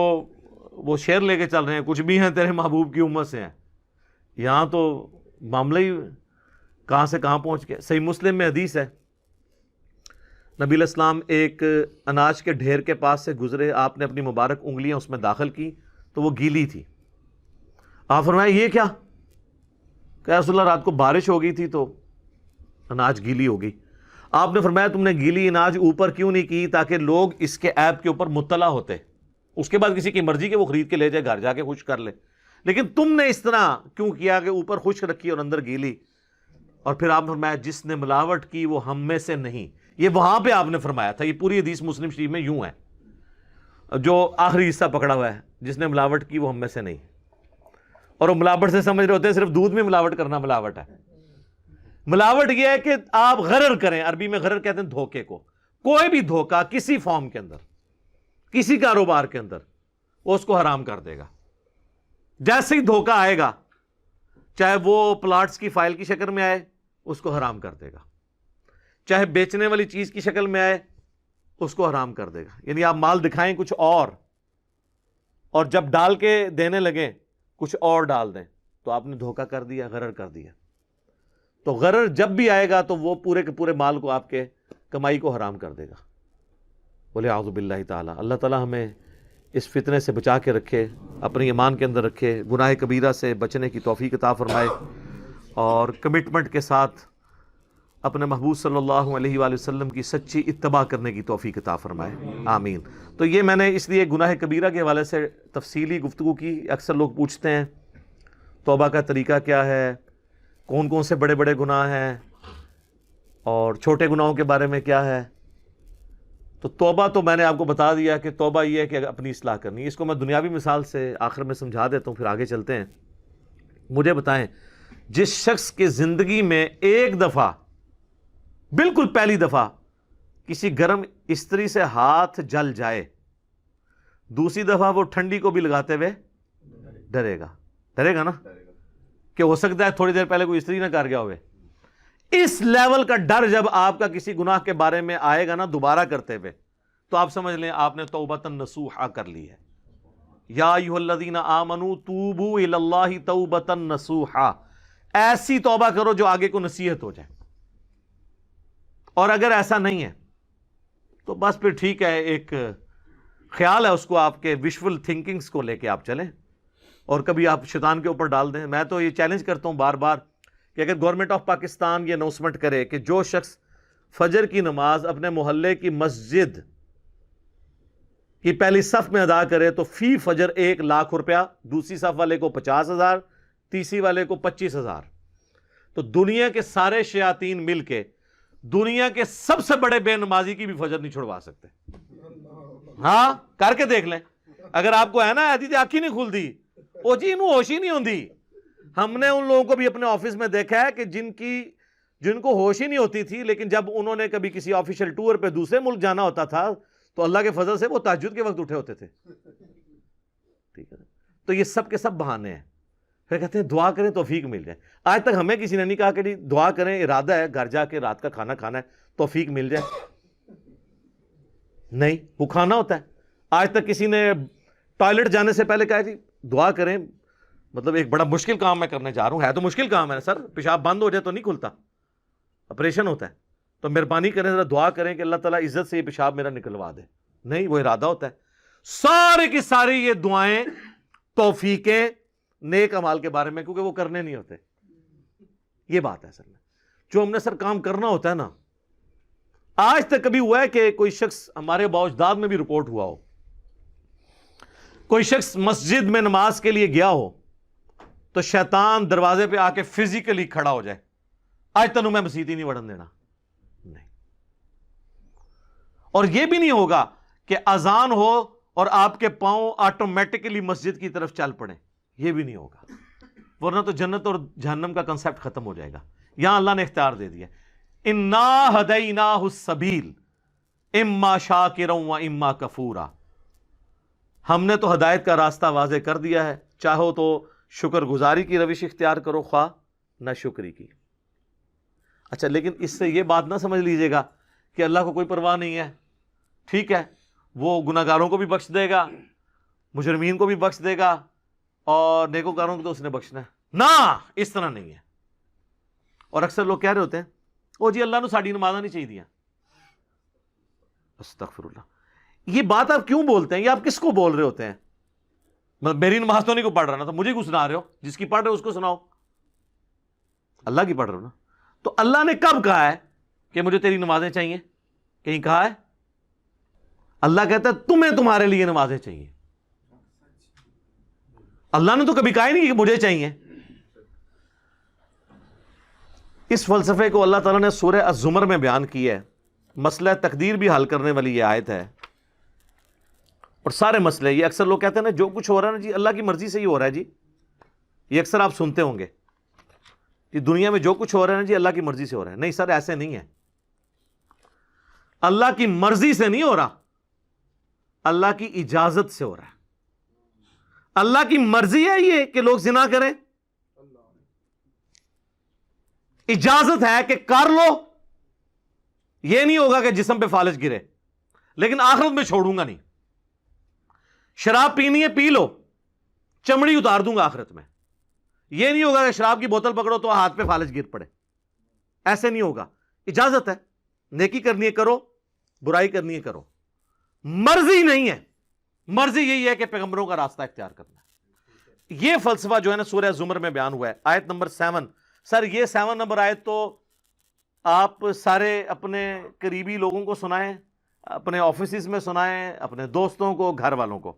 وہ شعر لے کے چل رہے ہیں کچھ بھی ہیں تیرے محبوب کی امت سے ہیں، یہاں تو معاملہ ہی کہاں سے کہاں پہنچ گیا۔ صحیح مسلم میں حدیث ہے نبی علیہ السلام ایک اناج کے ڈھیر کے پاس سے گزرے، آپ نے اپنی مبارک انگلیاں اس میں داخل کی تو وہ گیلی تھی۔ آپ فرمایا یہ کیا؟ کہ رسول اللہ رات کو بارش ہو گئی تھی تو اناج گیلی ہو گئی۔ آپ نے فرمایا تم نے گیلی اناج اوپر کیوں نہیں کی تاکہ لوگ اس کے عیب کے اوپر مطلع ہوتے، اس کے بعد کسی کی مرضی کہ وہ خرید کے لے جائے گھر جا کے خشک کر لے، لیکن تم نے اس طرح کیوں کیا کہ اوپر خشک رکھی اور اندر گیلی؟ اور پھر آپ نے فرمایا جس نے ملاوٹ کی وہ ہم میں سے نہیں، یہ وہاں پہ آپ نے فرمایا تھا، یہ پوری حدیث مسلم شریف میں یوں ہے، جو آخری حصہ پکڑا ہوا ہے جس نے ملاوٹ کی وہ ہم میں سے نہیں۔ اور وہ ملاوٹ سے سمجھ رہے ہوتے ہیں صرف دودھ میں ملاوٹ کرنا ملاوٹ ہے، ملاوٹ یہ ہے کہ آپ غرر کریں، عربی میں غرر کہتے ہیں دھوکے کو، کوئی بھی دھوکہ کسی فارم کے اندر، کسی کاروبار کے اندر وہ اس کو حرام کر دے گا۔ جیسے ہی دھوکہ آئے گا، چاہے وہ پلاٹس کی فائل کی شکل میں آئے اس کو حرام کر دے گا، چاہے بیچنے والی چیز کی شکل میں آئے اس کو حرام کر دے گا۔ یعنی آپ مال دکھائیں کچھ اور جب ڈال کے دینے لگیں کچھ اور ڈال دیں تو آپ نے دھوکہ کر دیا، غرر کر دیا۔ تو غرر جب بھی آئے گا تو وہ پورے کے پورے مال کو آپ کے کمائی کو حرام کر دے گا۔ بولے اعوذ باللہ تعالی، اللہ تعالی ہمیں اس فتنے سے بچا کے رکھے، اپنی ایمان کے اندر رکھے، گناہ کبیرہ سے بچنے کی توفیق عطا فرمائے، اور کمٹمنٹ کے ساتھ اپنے محبوب صلی اللہ علیہ وآلہ وسلم کی سچی اتباع کرنے کی توفیق عطا فرمائے، آمین۔ تو یہ میں نے اس لیے گناہ کبیرہ کے حوالے سے تفصیلی گفتگو کی۔ اکثر لوگ پوچھتے ہیں توبہ کا طریقہ کیا ہے، کون کون سے بڑے بڑے گناہ ہیں، اور چھوٹے گناہوں کے بارے میں کیا ہے۔ تو توبہ تو میں نے آپ کو بتا دیا کہ توبہ یہ ہے کہ اپنی اصلاح کرنی ہے۔ اس کو میں دنیاوی مثال سے آخر میں سمجھا دیتا ہوں، پھر آگے چلتے ہیں۔ مجھے بتائیں، جس شخص کی زندگی میں ایک دفعہ، بالکل پہلی دفعہ کسی گرم استری سے ہاتھ جل جائے، دوسری دفعہ وہ ٹھنڈی کو بھی لگاتے ہوئے ڈرے گا نا، کہ ہو سکتا ہے تھوڑی دیر پہلے کوئی استری نہ کر گیا ہوئے۔ اس لیول کا ڈر جب آپ کا کسی گناہ کے بارے میں آئے گا نا دوبارہ کرتے ہوئے، تو آپ سمجھ لیں آپ نے توبۃ نصوحا کر لی ہے۔ یا ایھا الذین آمنوا توبوا الی اللہ توبۃ نصوحا، ایسی توبہ کرو جو آگے کو نصیحت ہو جائے۔ اور اگر ایسا نہیں ہے تو بس پھر ٹھیک ہے، ایک خیال ہے اس کو آپ کے ویژول تھنکنگز کو لے کے آپ چلیں اور کبھی آپ شیطان کے اوپر ڈال دیں۔ میں تو یہ چیلنج کرتا ہوں بار بار کہ اگر گورنمنٹ آف پاکستان یہ اناؤنسمنٹ کرے کہ جو شخص فجر کی نماز اپنے محلے کی مسجد کی پہلی صف میں ادا کرے تو فی فجر 1,00,000 روپیہ، دوسری صف والے کو 50,000، تیسری والے کو 25,000، تو دنیا کے سارے شیاطین مل کے دنیا کے سب سے بڑے بے نمازی کی بھی فجر نہیں چھڑوا سکتے۔ ہاں کر کے دیکھ لیں، اگر آپ کو ہے نا ایسی آنکھی نہیں کھلتی، او جی انہوں ہوش ہی نہیں ہوندی۔ ہم نے ان لوگوں کو بھی اپنے آفس میں دیکھا ہے کہ جن کو ہوش ہی نہیں ہوتی تھی، لیکن جب انہوں نے کبھی کسی آفیشل ٹور پہ دوسرے ملک جانا ہوتا تھا تو اللہ کے فضل سے وہ تہجد کے وقت اٹھے ہوتے تھے۔ ٹھیک ہے، تو یہ سب کے سب بہانے ہیں۔ پھر کہتے ہیں دعا کریں توفیق مل جائے۔ آج تک ہمیں کسی نے نہیں کہا کہ جی دعا کریں، ارادہ ہے گھر جا کے رات کا کھانا کھانا ہے، توفیق مل جائے، نہیں، وہ کھانا ہوتا ہے۔ آج تک کسی نے ٹوائلٹ جانے سے پہلے کہا جی دعا کریں، مطلب ایک بڑا مشکل کام میں کرنے جا رہا ہوں، ہے تو مشکل کام ہے سر، پیشاب بند ہو جائے تو نہیں کھلتا، آپریشن ہوتا ہے، تو مہربانی کریں ذرا دعا کریں کہ اللہ تعالیٰ عزت سے یہ پیشاب میرا نکلوا دے، نہیں، وہ ارادہ ہوتا ہے۔ سارے کی ساری یہ دعائیں توفیقیں نیک اعمال کے بارے میں، کیونکہ وہ کرنے نہیں ہوتے۔ یہ بات ہے اصل میں جو ہم نے سر کام کرنا ہوتا ہے نا۔ آج تک کبھی ہوا ہے کہ کوئی شخص، ہمارے باوجداد میں بھی رپورٹ ہوا ہو، کوئی شخص مسجد میں نماز کے لیے گیا ہو تو شیطان دروازے پہ آ کے فزیکلی کھڑا ہو جائے، آج تنوں میں مسجد ہی نہیں وڑن دینا، نہیں۔ اور یہ بھی نہیں ہوگا کہ اذان ہو اور آپ کے پاؤں آٹومیٹکلی مسجد کی طرف چل پڑیں، یہ بھی نہیں ہوگا، ورنہ تو جنت اور جہنم کا کنسیپٹ ختم ہو جائے گا۔ یہاں اللہ نے اختیار دے دیا، انا ہدیناہ السبیل اما شاکرا و اما کفورا، ہم نے تو ہدایت کا راستہ واضح کر دیا ہے، چاہو تو شکر گزاری کی روش اختیار کرو، خواہ نہ شکری کی۔ اچھا، لیکن اس سے یہ بات نہ سمجھ لیجئے گا کہ اللہ کو کوئی پرواہ نہیں ہے، ٹھیک ہے وہ گناہگاروں کو بھی بخش دے گا، مجرمین کو بھی بخش دے گا، اور نیکوکاروں کو تو اس نے بخشنا ہے، نہ، اس طرح نہیں ہے۔ اور اکثر لوگ کہہ رہے ہوتے ہیں او جی اللہ نے ساڑی نمازاں نہیں چاہیے دیا، استغفر اللہ، یہ بات آپ کیوں بولتے ہیں؟ یہ آپ کس کو بول رہے ہوتے ہیں؟ میری نماز تو نہیں کو پڑھ رہا نا، تو مجھے کیوں سنا رہے ہو؟ جس کی پڑھ رہے ہو اس کو سناؤ، اللہ کی پڑھ رہے ہو نا۔ تو اللہ نے کب کہا ہے کہ مجھے تیری نمازیں چاہیے؟ کہیں کہا ہے؟ اللہ کہتا ہے تمہیں تمہارے لیے نمازیں چاہیے، اللہ نے تو کبھی کہا ہی نہیں کہ مجھے چاہیے۔ اس فلسفے کو اللہ تعالیٰ نے سورہ الزمر میں بیان کی ہے، مسئلہ تقدیر بھی حل کرنے والی یہ آیت ہے، اور سارے مسئلے، یہ اکثر لوگ کہتے ہیں نا جو کچھ ہو رہا ہے نا جی اللہ کی مرضی سے ہی ہو رہا ہے جی، یہ اکثر آپ سنتے ہوں گے کہ دنیا میں جو کچھ ہو رہا ہے نا جی اللہ کی مرضی سے ہو رہا ہے۔ نہیں سر، ایسے نہیں ہے، اللہ کی مرضی سے نہیں ہو رہا، اللہ کی اجازت سے ہو رہا ہے۔ اللہ کی مرضی ہے یہ کہ لوگ زنا کریں، اجازت ہے کہ کر لو، یہ نہیں ہوگا کہ جسم پہ فالج گرے، لیکن آخرت میں چھوڑوں گا نہیں۔ شراب پینی ہے پی لو، چمڑی اتار دوں گا آخرت میں، یہ نہیں ہوگا کہ شراب کی بوتل پکڑو تو ہاتھ پہ فالج گر پڑے، ایسے نہیں ہوگا۔ اجازت ہے، نیکی کرنی ہے کرو، برائی کرنی ہے کرو، مرضی نہیں ہے، مرضی یہی ہے کہ پیغمبروں کا راستہ اختیار کرنا ہے۔ یہ فلسفہ جو ہے نا سورہ زمر میں بیان ہوا ہے، آیت نمبر 7۔ سر یہ 7 نمبر آیت تو آپ سارے اپنے قریبی لوگوں کو سنائیں، اپنے آفیسز میں سنائیں، اپنے دوستوں کو، گھر والوں کو۔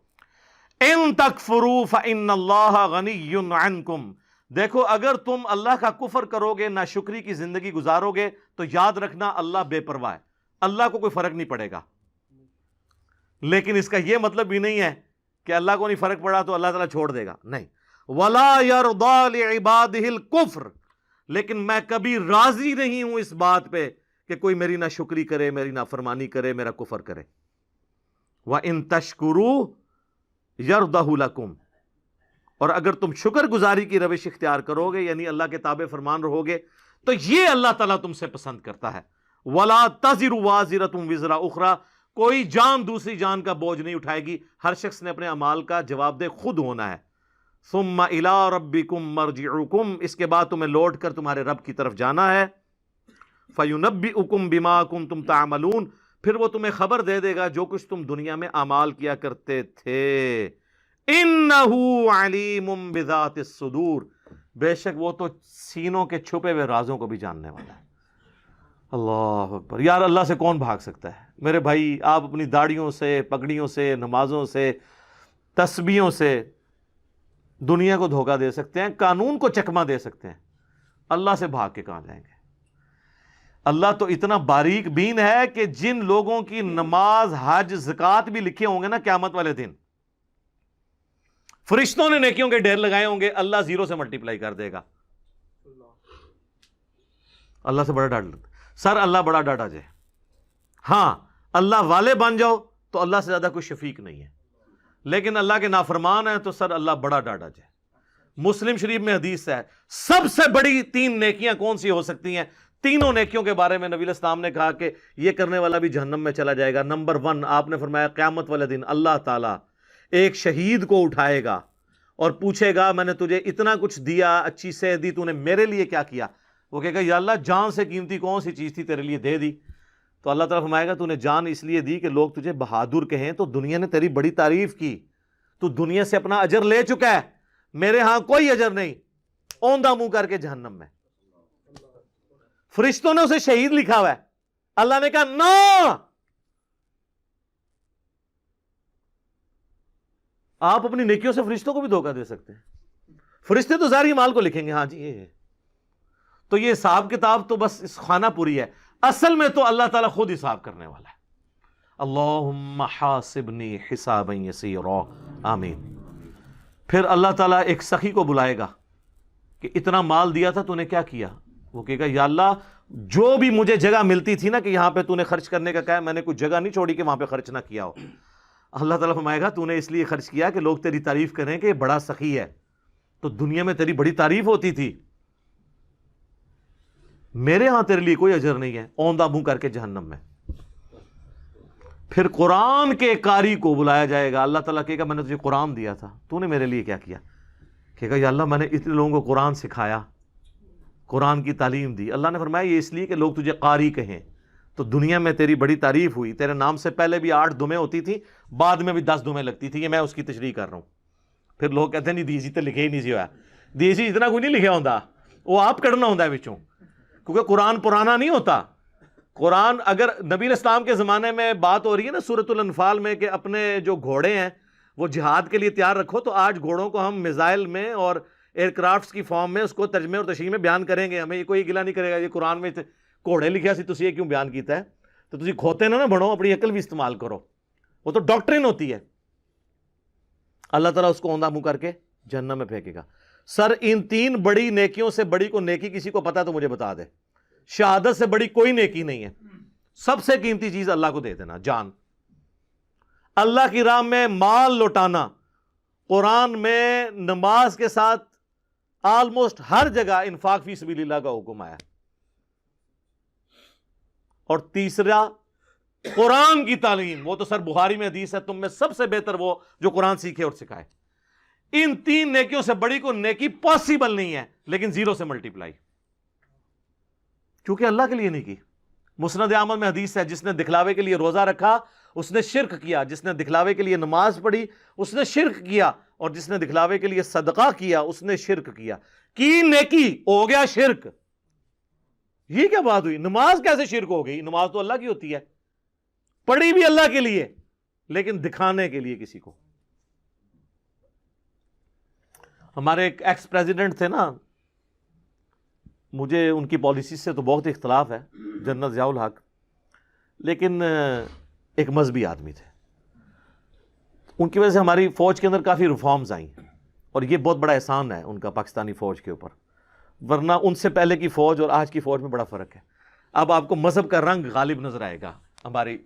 ان تکفروا فإن اللہ غنی عنکم، دیکھو اگر تم اللہ کا کفر کرو گے، ناشکری کی زندگی گزارو گے، تو یاد رکھنا اللہ بے پرواہ ہے، اللہ کو کوئی فرق نہیں پڑے گا۔ لیکن اس کا یہ مطلب بھی نہیں ہے کہ اللہ کو نہیں فرق پڑا تو اللہ تعالیٰ چھوڑ دے گا، نہیں۔ وَلَا يَرْضَى لِعِبَادِهِ الْكُفْرِ، لیکن میں کبھی راضی نہیں ہوں اس بات پہ کہ کوئی میری ناشکری کرے، میری نافرمانی کرے، میرا کفر کرے۔ وَإِن تَشْكُرُوا يَرْضَهُ لَكُمْ، اور اگر تم شکر گزاری کی روش اختیار کرو گے، یعنی اللہ کے تابع فرمان رہو گے، تو یہ اللہ تعالیٰ تم سے پسند کرتا ہے۔ وَلَا تَزِرُ وَازِرَةٌ وِزْرَ أُخْرَى، کوئی جان دوسری جان کا بوجھ نہیں اٹھائے گی، ہر شخص نے اپنے اعمال کا جواب دہ خود ہونا ہے۔ ثُمَّ إِلَىٰ رَبِّكُمْ مَرْجِعُكُمْ، اس کے بعد تمہیں لوٹ کر تمہارے رب کی طرف جانا ہے۔ فَيُنَبِّئُكُم بِمَا كُنتُم تَعْمَلُونَ، پھر وہ تمہیں خبر دے دے گا جو کچھ تم دنیا میں اعمال کیا کرتے تھے. إِنَّهُ عَلِيمٌ بِذَاتِ الصُّدُورِ، بے شک وہ تو سینوں کے چھپے ہوئے رازوں کو بھی جاننے والا ہے. اللہ اکبر. یار اللہ سے کون بھاگ سکتا ہے میرے بھائی؟ آپ اپنی داڑھیوں سے، پگڑیوں سے، نمازوں سے، تسبیحوں سے دنیا کو دھوکہ دے سکتے ہیں، قانون کو چکمہ دے سکتے ہیں. اللہ سے بھاگ کے کہاں جائیں گے؟ اللہ تو اتنا باریک بین ہے کہ جن لوگوں کی نماز، حج، زکوٰۃ بھی لکھے ہوں گے نا قیامت والے دن، فرشتوں نے نیکیوں کے ڈھیر لگائے ہوں گے، اللہ 0 سے ملٹیپلائی کر دے گا. اللہ سے بڑا ڈر لگتا سر، اللہ بڑا ڈاٹا جائے. ہاں اللہ والے بن جاؤ تو اللہ سے زیادہ کوئی شفیق نہیں ہے، لیکن اللہ کے نافرمان ہیں تو سر اللہ بڑا ڈاٹا جائے. مسلم شریف میں حدیث ہے سب سے بڑی 3 نیکیاں کون سی ہو سکتی ہیں؟ تینوں نیکیوں کے بارے میں نبی علیہ السلام نے کہا کہ یہ کرنے والا بھی جہنم میں چلا جائے گا. نمبر 1 آپ نے فرمایا قیامت والے دن اللہ تعالیٰ ایک شہید کو اٹھائے گا اور پوچھے گا میں نے تجھے اتنا کچھ دیا، اچھی صحت دی، تو نے میرے لیے کیا کیا؟ وہ کہے گا یا اللہ جان سے قیمتی کون سی چیز تھی تیرے لیے دے دی. تو اللہ تعالیٰ فرمائے گا تو نے جان اس لیے دی کہ لوگ تجھے بہادر کہیں، تو دنیا نے تیری بڑی تعریف کی، تو دنیا سے اپنا اجر لے چکا ہے، میرے ہاں کوئی اجر نہیں، اوندھا منہ کر کے جہنم میں. فرشتوں نے اسے شہید لکھا ہوا ہے، اللہ نے کہا نہ، آپ اپنی نیکیوں سے فرشتوں کو بھی دھوکہ دے سکتے ہیں. فرشتے تو ظاہری مال کو لکھیں گے، ہاں جی یہ ہے. تو یہ حساب کتاب تو بس اس خانہ پوری ہے، اصل میں تو اللہ تعالیٰ خود حساب کرنے والا ہے. اللہم حاسبنی حسابا یسیرا، آمین. پھر اللہ تعالیٰ ایک سخی کو بلائے گا کہ اتنا مال دیا تھا تو نے کیا کیا؟ وہ کہے گا یا اللہ جو بھی مجھے جگہ ملتی تھی نا کہ یہاں پہ تو نے خرچ کرنے کا کہا ہے، میں نے کوئی جگہ نہیں چھوڑی کہ وہاں پہ خرچ نہ کیا ہو. اللہ تعالیٰ فرمائے گا تو نے اس لیے خرچ کیا کہ لوگ تیری تعریف کریں کہ یہ بڑا سخی ہے، تو دنیا میں تیری بڑی تعریف ہوتی تھی، میرے ہاں تیرے لیے کوئی اجر نہیں ہے، اوندھا منہ کر کے جہنم میں. پھر قرآن کے قاری کو بلایا جائے گا، اللہ تعالیٰ کہے گا میں نے تجھے قرآن دیا تھا، تو نے میرے لیے کیا کیا؟ کہے گا یا اللہ میں نے اتنے لوگوں کو قرآن سکھایا، قرآن کی تعلیم دی. اللہ نے فرمایا یہ اس لیے کہ لوگ تجھے قاری کہیں، تو دنیا میں تیری بڑی تعریف ہوئی، تیرے نام سے پہلے بھی 8 دمیں ہوتی تھی، بعد میں بھی 10 دمیں لگتی تھی، یہ میں اس کی تشریح کر رہا ہوں. پھر لوگ کہتے ہیں نہیں دیسی تو لکھے ہی نہیں سی ہوا، دیسی اتنا کوئی نہیں لکھا ہوتا، وہ آپ کڑنا ہوتا ہے بچوں، کیونکہ قرآن پرانا نہیں ہوتا. قرآن اگر نبی علیہ السلام کے زمانے میں بات ہو رہی ہے نا سورۃ الانفال میں کہ اپنے جو گھوڑے ہیں وہ جہاد کے لیے تیار رکھو، تو آج گھوڑوں کو ہم میزائل میں اور ایئر کرافٹس کی فارم میں اس کو ترجمے اور تشریح میں بیان کریں گے. ہمیں یہ کوئی گلا نہیں کرے گا یہ قرآن میں گھوڑے لکھیا سی تسی یہ کیوں بیان کیتا ہے. تو تسی کھوتے نہ بنو، اپنی عقل بھی استعمال کرو، وہ تو ڈاکٹرن ہوتی ہے. اللہ تعالیٰ اس کو اوندھا منہ کر کے جہنم میں پھینکے گا. سر ان 3 بڑی نیکیوں سے بڑی کو نیکی کسی کو پتا تو مجھے بتا دے. شہادت سے بڑی کوئی نیکی نہیں ہے. سب سے قیمتی چیز اللہ کو دے دینا، جان. اللہ کی راہ میں مال لوٹانا، قرآن میں نماز کے ساتھ آلموسٹ ہر جگہ انفاق فی سبیل اللہ کا حکم آیا. اور تیسرا قرآن کی تعلیم، وہ تو سر بخاری میں حدیث ہے تم میں سب سے بہتر وہ جو قرآن سیکھے اور سکھائے. ان 3 نیکیوں سے بڑی کو نیکی پاسبل نہیں ہے، لیکن 0 سے ملٹیپلائی، کیونکہ اللہ کے لیے نہیں کی. مسند احمد میں حدیث ہے جس نے دکھلاوے کے لیے روزہ رکھا اس نے شرک کیا، جس نے دکھلاوے کے لیے نماز پڑھی اس نے شرک کیا، اور جس نے دکھلاوے کے لیے صدقہ کیا اس نے شرک کیا. کی نیکی ہو گیا شرک. یہ کیا بات ہوئی؟ نماز کیسے شرک ہو گئی؟ نماز تو اللہ کی ہوتی ہے، پڑھی بھی اللہ کے لیے لیکن دکھانے کے لیے کسی کو. ہمارے ایک ایکس پریزیڈنٹ تھے نا، مجھے ان کی پالیسی سے تو بہت اختلاف ہے، جنرل ضیاء الحق، لیکن ایک مذہبی آدمی تھے. ان کی وجہ سے ہماری فوج کے اندر کافی ریفارمز آئیں، اور یہ بہت بڑا احسان ہے ان کا پاکستانی فوج کے اوپر، ورنہ ان سے پہلے کی فوج اور آج کی فوج میں بڑا فرق ہے. اب آپ کو مذہب کا رنگ غالب نظر آئے گا ہماری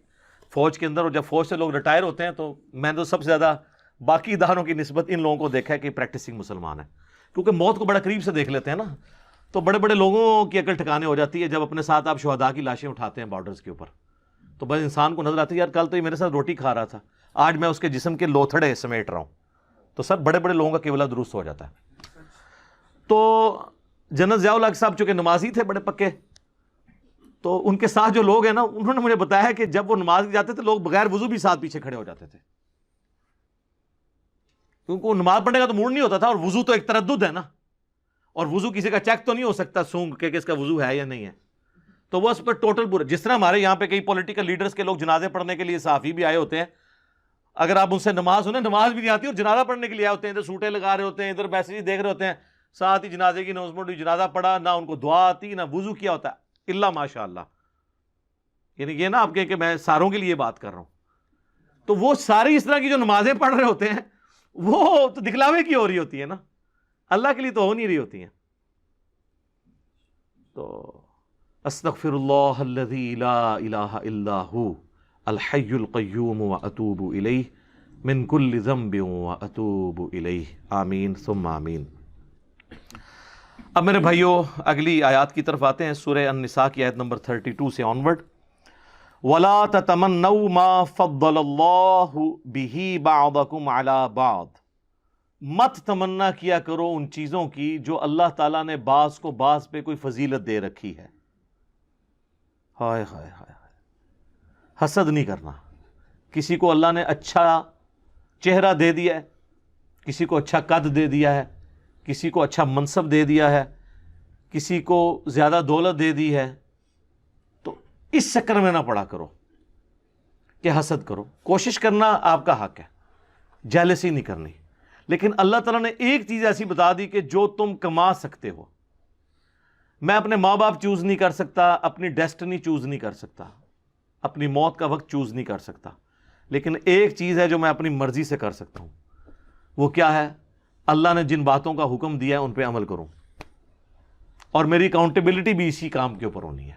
فوج کے اندر. اور جب فوج سے لوگ ریٹائر ہوتے ہیں تو میں نے تو سب سے زیادہ باقی اداروں کی نسبت ان لوگوں کو دیکھا ہے کہ پریکٹسنگ مسلمان ہیں، کیونکہ موت کو بڑا قریب سے دیکھ لیتے ہیں نا، تو بڑے بڑے لوگوں کی عقل ٹھکانے ہو جاتی ہے. جب اپنے ساتھ آپ شہداء کی لاشیں اٹھاتے ہیں بارڈرز کے اوپر، تو بس انسان کو نظر آتی ہے یار کل تو یہ میرے ساتھ روٹی کھا رہا تھا، آج میں اس کے جسم کے لوتھڑے سمیٹ رہا ہوں. تو سب بڑے بڑے لوگوں کا قبلہ درست ہو جاتا ہے. تو جنرل ضیاء الحق صاحب چونکہ نمازی تھے بڑے پکے، تو ان کے ساتھ جو لوگ ہیں نا، انہوں نے مجھے بتایا کہ جب وہ نماز جاتے تھے لوگ بغیر وضو بھی ساتھ پیچھے کھڑے ہو جاتے تھے، کیونکہ وہ نماز پڑھنے کا تو موڈ نہیں ہوتا تھا، اور وضو تو ایک تردد ہے نا، اور وضو کسی کا چیک تو نہیں ہو سکتا سونگ کہ اس کا وضو ہے یا نہیں ہے، تو وہ اس پر ٹوٹل پورا. جس طرح ہمارے یہاں پہ کئی پولیٹیکل لیڈرز کے لوگ جنازے پڑھنے کے لیے صحافی بھی آئے ہوتے ہیں، اگر آپ ان سے نماز انہیں نماز بھی نہیں آتی اور جنازہ پڑھنے کے لیے آئے ہوتے ہیں، ادھر سوٹیں لگا رہے ہوتے ہیں، ادھر میسیج دیکھ رہے ہوتے ہیں، ساتھ ہی جنازے کی اناؤنسمنٹ ہوئی، جنازہ پڑھا، نہ ان کو دعا آتی نہ وضو کیا ہوتا ہے، الا ماشاء اللہ. یعنی یہ نا آپ کہ میں ساروں کے لیے بات کر رہا ہوں. تو وہ ساری اس طرح کی جو نمازیں پڑھ رہے ہوتے ہیں وہ تو دکھلاوے کی ہو رہی ہوتی ہے نا، اللہ کے لیے تو ہو نہیں رہی ہوتی ہیں. تو استغفر اللہ الذی لا الہ الا ہو الحی القیوم واتوب الیہ من کل ذنب واتوب الیہ، آمین ثم آمین. اب میرے بھائیوں اگلی آیات کی طرف آتے ہیں، سورہ النساء کی آیت نمبر 32 سے آنورڈ. وَلَا تَتَمَنَّوْا مَا فَضَّلَ اللَّهُ بِهِ بَعْضَكُمْ عَلَى بَعْضٍ، مت تمنا کیا کرو ان چیزوں کی جو اللہ تعالیٰ نے بعض کو بعض پہ کوئی فضیلت دے رکھی ہے. ہائے ہائے ہائے، حسد نہیں کرنا. کسی کو اللہ نے اچھا چہرہ دے دیا ہے، کسی کو اچھا قد دے دیا ہے، کسی کو اچھا منصب دے دیا ہے، کسی کو زیادہ دولت دے دی ہے، تو اس چکر میں نہ پڑا کرو کہ حسد کرو. کوشش کرنا آپ کا حق ہے، جیلسی نہیں کرنی، لیکن اللہ تعالیٰ نے ایک چیز ایسی بتا دی کہ جو تم کما سکتے ہو. میں اپنے ماں باپ چوز نہیں کر سکتا، اپنی ڈیسٹنی چوز نہیں کر سکتا، اپنی موت کا وقت چوز نہیں کر سکتا، لیکن ایک چیز ہے جو میں اپنی مرضی سے کر سکتا ہوں. وہ کیا ہے؟ اللہ نے جن باتوں کا حکم دیا ہے ان پہ عمل کروں، اور میری اکاؤنٹیبلٹی بھی اسی کام کے اوپر ہونی ہے.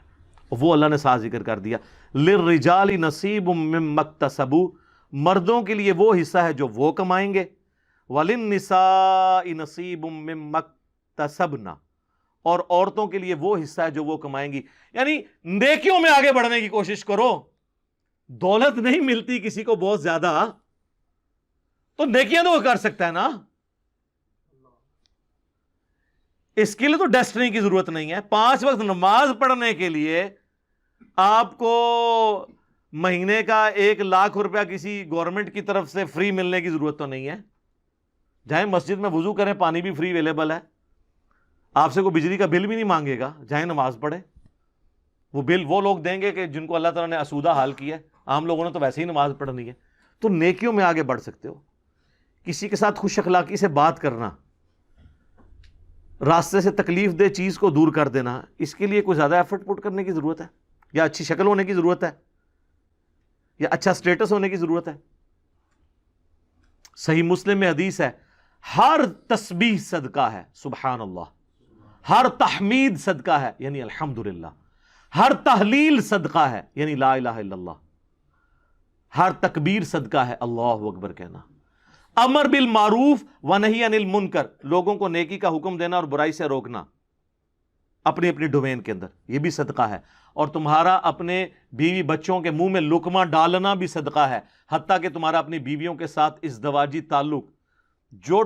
وہ اللہ نے ساتھ ذکر کر دیا، للرجال نصیب مما اکتسبوا، مردوں کے لیے وہ حصہ ہے جو وہ کمائیں گے، وللنساء نصیب مما اکتسبنا، اور عورتوں کے لیے وہ حصہ ہے جو وہ کمائیں گی. یعنی نیکیوں میں آگے بڑھنے کی کوشش کرو. دولت نہیں ملتی کسی کو بہت زیادہ، تو نیکیاں تو وہ کر سکتا ہے نا. اس کے لیے تو ڈیسٹنی کی ضرورت نہیں ہے. 5 وقت نماز پڑھنے کے لیے آپ کو مہینے کا 1 لاکھ روپیہ کسی گورنمنٹ کی طرف سے فری ملنے کی ضرورت تو نہیں ہے. جائیں مسجد میں وضو کریں، پانی بھی فری اویلیبل ہے، آپ سے کوئی بجلی کا بل بھی نہیں مانگے گا. جائیں نماز پڑھیں، وہ بل وہ لوگ دیں گے کہ جن کو اللہ تعالیٰ نے اسودہ حال کیا ہے. عام لوگوں نے تو ویسے ہی نماز پڑھنی ہے. تو نیکیوں میں آگے بڑھ سکتے ہو. کسی کے ساتھ خوش اخلاقی سے بات کرنا، راستے سے تکلیف دہ چیز کو دور کر دینا، اس کے لیے کوئی زیادہ ایفرٹ پٹ کرنے کی ضرورت ہے، یا اچھی شکل ہونے کی ضرورت ہے، یا اچھا سٹیٹس ہونے کی ضرورت ہے. صحیح مسلم میں حدیث ہے، ہر تسبیح صدقہ ہے، سبحان اللہ. ہر تحمید صدقہ ہے، یعنی الحمدللہ. ہر تحلیل صدقہ ہے، یعنی لا الہ الا اللہ. ہر تکبیر صدقہ ہے، اللہ اکبر کہنا. امر بالمعروف ونہی عن المنکر، لوگوں کو نیکی کا حکم دینا اور برائی سے روکنا اپنی اپنی ڈومین کے اندر، یہ بھی صدقہ ہے. اور تمہارا اپنے بیوی بچوں کے منہ میں لقمہ ڈالنا بھی صدقہ ہے، حتیٰ کہ تمہارا اپنی بیویوں کے ساتھ ازدواجی تعلق جو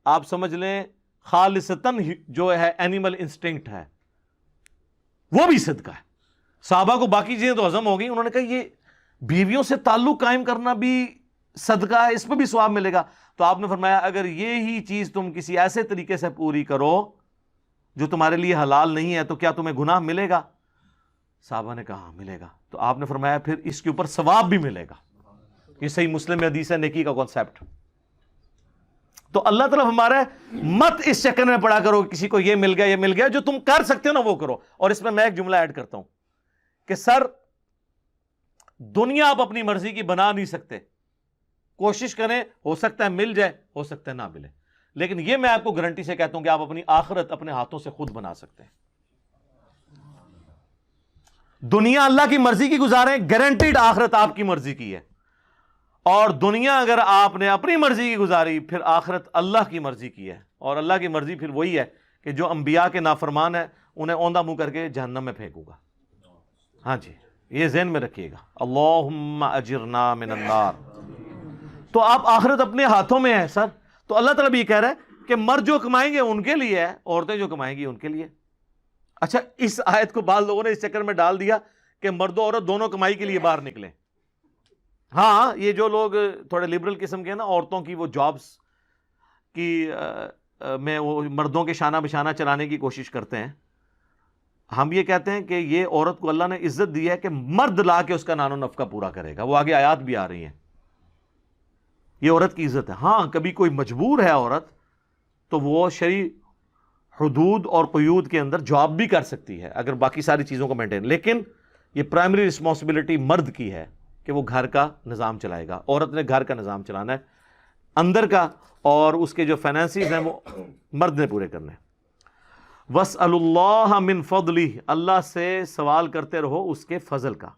آپ سمجھ لیں خالصتاً جو ہے اینیمل انسٹنکٹ ہے، وہ بھی صدقہ ہے. صحابہ کو باقی چیزیں تو ہضم ہو گئی، انہوں نے کہا یہ بیویوں سے تعلق قائم کرنا بھی صدقہ ہے، اس پہ بھی ثواب ملے گا. تو آپ نے فرمایا اگر یہی چیز تم کسی ایسے طریقے سے پوری کرو جو تمہارے لیے حلال نہیں ہے تو کیا تمہیں گناہ ملے گا؟ صحابہ نے کہا ملے گا. تو آپ نے فرمایا پھر اس کے اوپر ثواب بھی ملے گا. یہ صحیح مسلم میں حدیث ہے، نیکی کا کانسیپٹ. تو اللہ تعالیٰ ہمارا مت اس چکر میں پڑا کرو کسی کو یہ مل گیا یہ مل گیا. جو تم کر سکتے ہو نا وہ کرو. اور اس میں ایک جملہ ایڈ کرتا ہوں کہ سر دنیا آپ اپنی مرضی کی بنا نہیں سکتے. کوشش کریں، ہو سکتا ہے مل جائے، ہو سکتا ہے نہ ملے، لیکن یہ میں آپ کو گارنٹی سے کہتا ہوں کہ آپ اپنی آخرت اپنے ہاتھوں سے خود بنا سکتے ہیں. دنیا اللہ کی مرضی کی گزاریں، گارنٹیڈ آخرت آپ کی مرضی کی ہے. اور دنیا اگر آپ نے اپنی مرضی کی گزاری، پھر آخرت اللہ کی مرضی کی ہے. اور اللہ کی مرضی پھر وہی ہے کہ جو انبیاء کے نافرمان ہیں انہیں اوندھا منہ کر کے جہنم میں پھینکوں گا. ہاں جی، یہ ذہن میں رکھیے گا. اللہم اجرنا من النار. تو آپ آخرت اپنے ہاتھوں میں ہے سر. تو اللہ تعالیٰ بھی یہ کہہ رہا ہے کہ مرد جو کمائیں گے ان کے لیے ہے، عورتیں جو کمائیں گی ان کے لیے. اچھا اس آیت کو بعض لوگوں نے اس چکر میں ڈال دیا کہ مرد و عورت دونوں کمائی کے لیے باہر نکلیں. ہاں یہ جو لوگ تھوڑے لبرل قسم کے ہیں نا، عورتوں کی وہ جابز کی میں وہ مردوں کے شانہ بشانہ چلانے کی کوشش کرتے ہیں، ہم یہ کہتے ہیں کہ یہ عورت کو اللہ نے عزت دی ہے کہ مرد لا کے اس کا نان و نفقہ پورا کرے گا. وہ آگے آیات بھی آ رہی ہیں، یہ عورت کی عزت ہے. ہاں کبھی کوئی مجبور ہے عورت تو وہ شرعی حدود اور قیود کے اندر جاب بھی کر سکتی ہے اگر باقی ساری چیزوں کو مینٹین، لیکن یہ پرائمری رسپانسبلٹی مرد کی ہے کہ وہ گھر کا نظام چلائے گا. عورت نے گھر کا نظام چلانا ہے اندر کا، اور اس کے جو فائنینسز ہیں وہ مرد نے پورے کرنے ہیں. وَاسْأَلُوا اللَّهَ مِن فَضْلِهِ، اللہ سے سوال کرتے رہو اس کے فضل کا.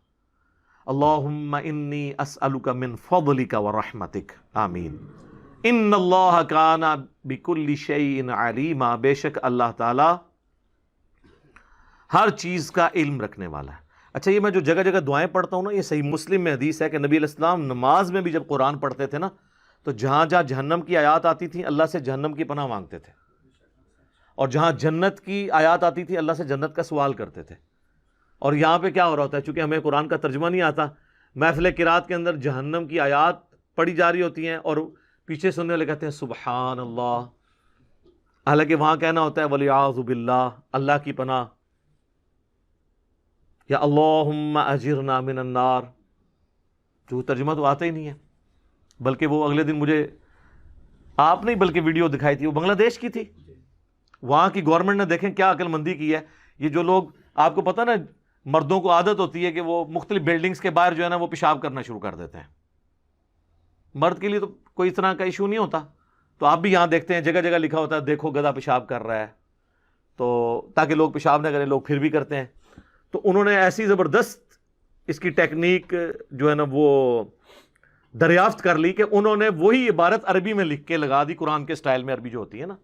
اللہم انی اسألک من فضلک ورحمتک، آمین. ان اللہ کان بکل شیء علیما، بے شک اللہ تعالی ہر چیز کا علم رکھنے والا ہے. اچھا یہ میں جو جگہ جگہ دعائیں پڑھتا ہوں نا، یہ صحیح مسلم میں حدیث ہے کہ نبی علیہ السلام نماز میں بھی جب قرآن پڑھتے تھے نا تو جہاں جہاں جہنم کی آیات آتی تھیں اللہ سے جہنم کی پناہ مانگتے تھے، اور جہاں جنت کی آیات آتی تھی اللہ سے جنت کا سوال کرتے تھے. اور یہاں پہ کیا ہو رہا ہوتا ہے، چونکہ ہمیں قرآن کا ترجمہ نہیں آتا، محفل قرات کے اندر جہنم کی آیات پڑھی جا رہی ہوتی ہیں اور پیچھے سننے والے کہتے ہیں سبحان اللہ، حالانکہ وہاں کہنا ہوتا ہے وَلِعَاذُ بِاللَّہ، اللہ کی پناہ، یا اللہم اجرنا من النار. جو ترجمہ تو آتا ہی نہیں ہے. بلکہ وہ اگلے دن مجھے آپ نہیں بلکہ ویڈیو دکھائی تھی، وہ بنگلہ دیش کی تھی، وہاں کی گورنمنٹ نے دیکھیں کیا عقل مندی کی ہے. یہ جو لوگ، آپ کو پتہ نا مردوں کو عادت ہوتی ہے کہ وہ مختلف بلڈنگز کے باہر جو ہے نا وہ پیشاب کرنا شروع کر دیتے ہیں. مرد کے لیے تو کوئی اس طرح کا ایشو نہیں ہوتا، تو آپ بھی یہاں دیکھتے ہیں جگہ جگہ لکھا ہوتا ہے دیکھو گدھا پیشاب کر رہا ہے، تو تاکہ لوگ پیشاب نہ کریں، لوگ پھر بھی کرتے ہیں. تو انہوں نے ایسی زبردست اس کی ٹیکنیک جو ہے نا وہ دریافت کر لی کہ انہوں نے وہی عبارت عربی میں لکھ کے لگا دی، قرآن کے سٹائل میں عربی جو ہوتی ہے نا.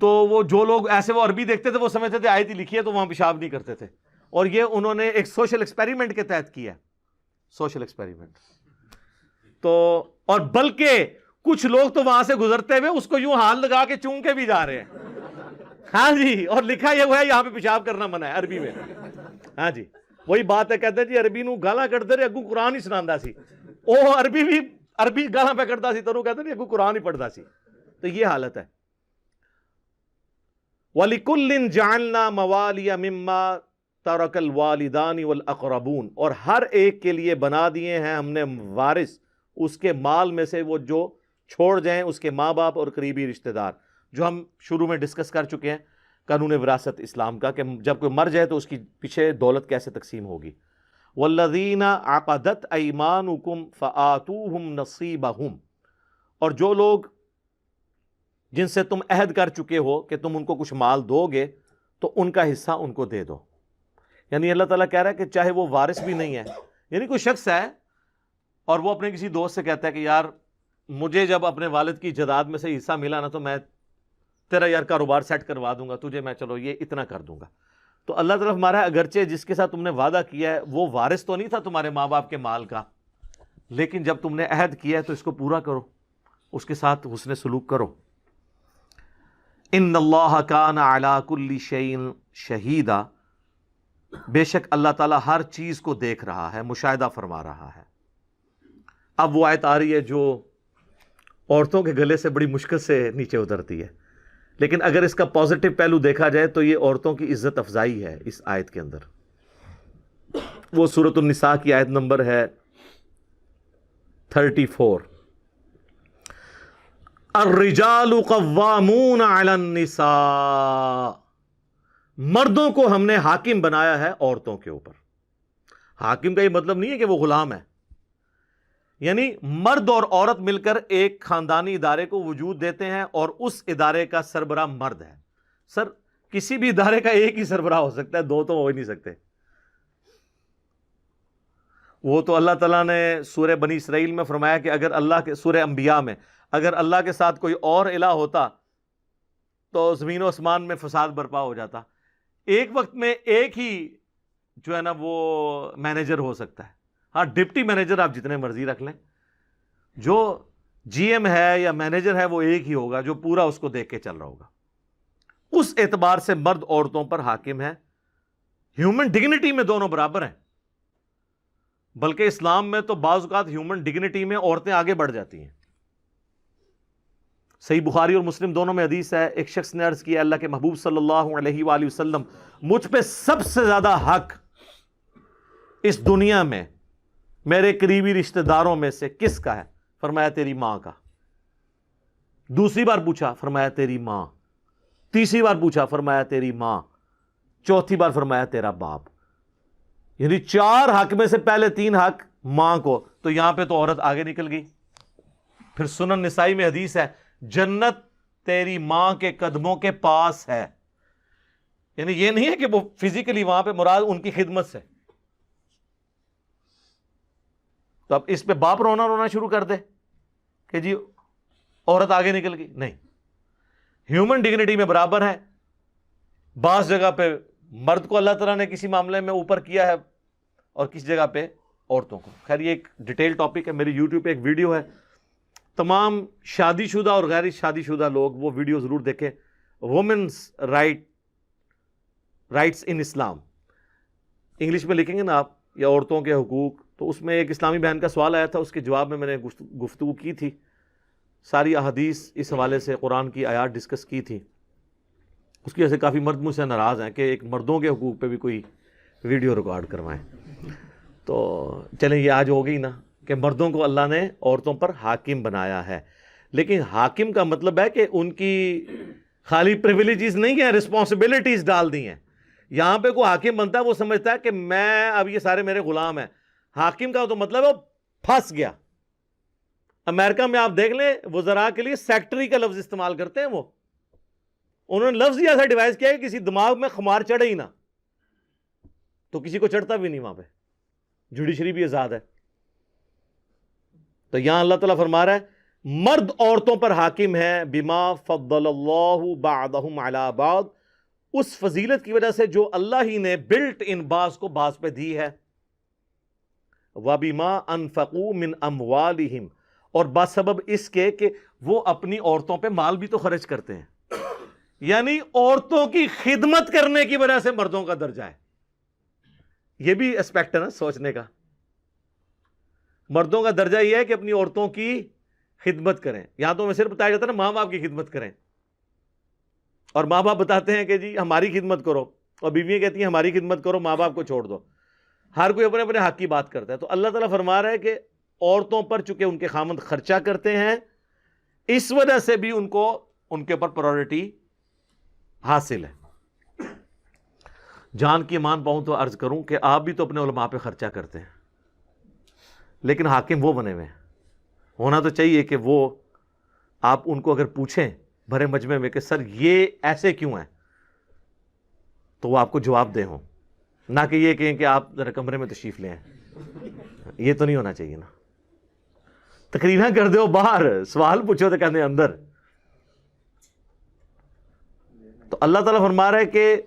تو وہ جو لوگ ایسے وہ عربی دیکھتے تھے وہ سمجھتے تھے آیت ہی لکھی ہے تو وہاں پیشاب نہیں کرتے تھے. اور یہ انہوں نے ایک سوشل ایکسپیریمنٹ کے تحت کیا ہے، سوشل ایکسپیریمنٹ. تو اور بلکہ کچھ لوگ تو وہاں سے گزرتے ہوئے اس کو یوں ہاتھ لگا کے چوم کے بھی جا رہے ہیں. ہاں جی، اور لکھا یہ ہوا ہے یہاں پہ پیشاب کرنا منع ہے عربی میں. ہاں جی وہی بات ہے، کہتے ہیں جی عربی نو گالاں کڈتے رہے اگوں قرآن ہی سناندا سی. او عربی بھی عربی گالاں پہ کڈدا سی تو کہتے ہیں اگوں قرآن ہی پڑھدا سی. تو یہ حالت ہے. وَلِكُلٍّ جَعَلْنَا مَوَالِيَ مِمَّا تَرَكَ الْوَالِدَانِ وَالْأَقْرَبُونَ، اور ہر ایک کے لیے بنا دیے ہیں ہم نے وارث اس کے مال میں سے وہ جو چھوڑ جائیں اس کے ماں باپ اور قریبی رشتہ دار، جو ہم شروع میں ڈسکس کر چکے ہیں قانون وراثت اسلام کا کہ جب کوئی مر جائے تو اس کی پیچھے دولت کیسے تقسیم ہوگی. وَالَّذِينَ عَقَدَتْ أَيْمَانُكُمْ فَآتُوهُمْ نَصِيبَهُمْ، اور جو لوگ جن سے تم عہد کر چکے ہو کہ تم ان کو کچھ مال دو گے تو ان کا حصہ ان کو دے دو. یعنی اللہ تعالیٰ کہہ رہا ہے کہ چاہے وہ وارث بھی نہیں ہے، یعنی کوئی شخص ہے اور وہ اپنے کسی دوست سے کہتا ہے کہ یار مجھے جب اپنے والد کی جائیداد میں سے حصہ ملا نا تو میں تیرا یار کاروبار سیٹ کروا دوں گا، تجھے میں چلو یہ اتنا کر دوں گا. تو اللہ تعالیٰ ہمارا اگرچہ جس کے ساتھ تم نے وعدہ کیا ہے وہ وارث تو نہیں تھا تمہارے ماں باپ کے مال کا، لیکن جب تم نے عہد کیا ہے تو اس کو پورا کرو، اس کے ساتھ حسن سلوک کرو. ان اللہ کان علی کل شیء شہیدا، بے شک اللہ تعالیٰ ہر چیز کو دیکھ رہا ہے، مشاہدہ فرما رہا ہے. اب وہ آیت آ رہی ہے جو عورتوں کے گلے سے بڑی مشکل سے نیچے اترتی ہے، لیکن اگر اس کا پازیٹو پہلو دیکھا جائے تو یہ عورتوں کی عزت افزائی ہے اس آیت کے اندر. وہ سورۃ النساء کی آیت نمبر ہے 34. الرجال قوامون علی النساء، مردوں کو ہم نے حاکم بنایا ہے عورتوں کے اوپر. حاکم کا یہ مطلب نہیں ہے کہ وہ غلام ہے، یعنی مرد اور عورت مل کر ایک خاندانی ادارے کو وجود دیتے ہیں اور اس ادارے کا سربراہ مرد ہے. سر کسی بھی ادارے کا ایک ہی سربراہ ہو سکتا ہے، دو تو ہو ہی نہیں سکتے. وہ تو اللہ تعالیٰ نے سورہ بنی اسرائیل میں فرمایا کہ اگر اللہ کے، سورہ انبیاء میں، اگر اللہ کے ساتھ کوئی اور الہ ہوتا تو زمین و آسمان میں فساد برپا ہو جاتا. ایک وقت میں ایک ہی جو ہے نا وہ مینیجر ہو سکتا ہے. ہاں ڈپٹی مینیجر آپ جتنے مرضی رکھ لیں، جو جی ایم ہے یا مینیجر ہے وہ ایک ہی ہوگا جو پورا اس کو دیکھ کے چل رہا ہوگا. اس اعتبار سے مرد عورتوں پر حاکم ہے. ہیومن ڈگنیٹی میں دونوں برابر ہیں، بلکہ اسلام میں تو بعض اوقات ہیومن ڈگنیٹی میں عورتیں آگے بڑھ جاتی ہیں. صحیح بخاری اور مسلم دونوں میں حدیث ہے، ایک شخص نے عرض کیا اللہ کے محبوب صلی اللہ علیہ وآلہ وسلم، مجھ پہ سب سے زیادہ حق اس دنیا میں میرے قریبی رشتہ داروں میں سے کس کا ہے؟ فرمایا تیری ماں کا. دوسری بار پوچھا، فرمایا تیری ماں. تیسری بار پوچھا، فرمایا تیری ماں. چوتھی بار فرمایا تیرا باپ. یعنی 4 حق میں سے پہلے 3 حق ماں کو. تو یہاں پہ تو عورت آگے نکل گئی. پھر سنن نسائی میں حدیث ہے، جنت تیری ماں کے قدموں کے پاس ہے. یعنی یہ نہیں ہے کہ وہ فزیکلی وہاں پہ، مراد ان کی خدمت سے. تو اب اس پہ باپ رونا شروع کر دے کہ جی عورت آگے نکل گئی. نہیں، ہیومن ڈگنیٹی میں برابر ہے. بعض جگہ پہ مرد کو اللہ تعالیٰ نے کسی معاملے میں اوپر کیا ہے اور کسی جگہ پہ عورتوں کو. خیر یہ ایک ڈیٹیل ٹاپک ہے. میری یوٹیوب پہ ایک ویڈیو ہے، تمام شادی شدہ اور غیر شادی شدہ لوگ وہ ویڈیو ضرور دیکھیں. وومنس رائٹس ان اسلام، انگلش میں لکھیں گے نا آپ، یا عورتوں کے حقوق. تو اس میں ایک اسلامی بہن کا سوال آیا تھا، اس کے جواب میں نے گفتگو کی تھی. ساری احادیث اس حوالے سے، قرآن کی آیات ڈسکس کی تھی. اس کی وجہ سے کافی مرد مجھ سے ناراض ہیں کہ ایک مردوں کے حقوق پہ بھی کوئی ویڈیو ریکارڈ کروائیں. تو چلیں یہ آج ہو گئی نا کہ مردوں کو اللہ نے عورتوں پر حاکم بنایا ہے. لیکن حاکم کا مطلب ہے کہ ان کی خالی پریویلیجز نہیں ہیں، رسپانسبلٹیز ڈال دی ہیں. یہاں پہ کوئی حاکم بنتا ہے وہ سمجھتا ہے کہ میں اب یہ سارے میرے غلام ہیں. حاکم کا تو مطلب ہے وہ پھنس گیا. امریکہ میں آپ دیکھ لیں وزراء کے لیے سیکٹری کا لفظ استعمال کرتے ہیں. وہ انہوں نے لفظ ہی ایسا ڈیوائز کیا کہ کسی دماغ میں خمار چڑھے ہی نہ، تو کسی کو چڑھتا بھی نہیں. وہاں پہ جوڈیشری بھی آزاد ہے. تو یہاں اللہ تعالیٰ فرما رہا ہے مرد عورتوں پر حاکم ہے بما فضل اللہ بعضهم علی بعض، اس فضیلت کی وجہ سے جو اللہ ہی نے بلٹ ان بعض کو بعض پہ دی ہے. وَبِمَا أَنفَقُوا مِنْ أَمْوَالِهِمْ، اور بسبب اس کے کہ وہ اپنی عورتوں پہ مال بھی تو خرچ کرتے ہیں. یعنی عورتوں کی خدمت کرنے کی وجہ سے مردوں کا درجہ ہے. یہ بھی اسپیکٹ ہے نا سوچنے کا. مردوں کا درجہ یہ ہے کہ اپنی عورتوں کی خدمت کریں. یہاں تو میں صرف بتایا جاتا ہے نا ماں باپ کی خدمت کریں، اور ماں باپ بتاتے ہیں کہ جی ہماری خدمت کرو، اور بیویاں کہتی ہیں ہماری خدمت کرو، ماں باپ کو چھوڑ دو. ہر کوئی اپنے اپنے حق کی بات کرتا ہے. تو اللہ تعالیٰ فرما رہا ہے کہ عورتوں پر چونکہ ان کے خامند خرچہ کرتے ہیں، اس وجہ سے بھی ان کو ان کے اوپر پرائورٹی حاصل ہے. جان کی مان پاؤں تو عرض کروں کہ آپ بھی تو اپنے علماء پہ خرچہ کرتے ہیں، لیکن حاکم وہ بنے ہوئے ہیں. ہونا تو چاہیے کہ وہ آپ ان کو اگر پوچھیں بھرے مجمع میں کہ سر یہ ایسے کیوں ہیں، تو وہ آپ کو جواب دے ہوں، نہ کہ یہ کہیں کہ آپ ذرا کمرے میں تشریف لے آئیں. یہ تو نہیں ہونا چاہیے نا. تقریریں کر دو باہر، سوال پوچھو تو کہتے ہیں اندر. تو اللہ تعالیٰ فرما رہا ہے کہ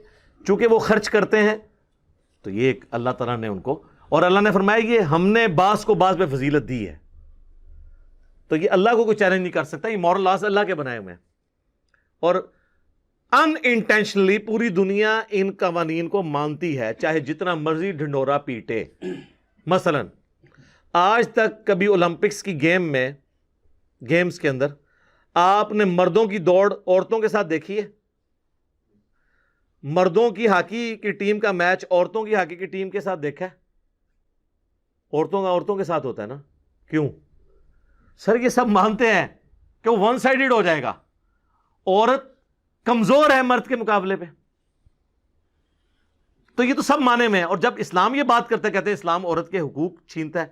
چونکہ وہ خرچ کرتے ہیں تو یہ ایک اللہ تعالیٰ نے ان کو، اور اللہ نے فرمایا یہ ہم نے بعض کو بعض پہ فضیلت دی ہے. تو یہ اللہ کو کوئی چیلنج نہیں کر سکتا. یہ مورل لاز اللہ کے بنائے ہوئے ہیں، اور ان انٹینشنلی پوری دنیا ان قوانین کو مانتی ہے، چاہے جتنا مرضی ڈھنڈورا پیٹے. مثلا آج تک کبھی اولمپکس کی گیمز کے اندر آپ نے مردوں کی دوڑ عورتوں کے ساتھ دیکھی ہے؟ مردوں کی ہاکی کی ٹیم کا میچ عورتوں کی ہاکی کی ٹیم کے ساتھ دیکھا ہے؟ عورتوں کا عورتوں کے ساتھ ہوتا ہے نا. کیوں؟ سر یہ سب مانتے ہیں کہ وہ ون سائیڈڈ ہو جائے گا، عورت کمزور ہے مرد کے مقابلے پہ. تو یہ تو سب مانے میں ہیں. اور جب اسلام یہ بات کرتا ہے، کہتے ہیں اسلام عورت کے حقوق چھینتا ہے.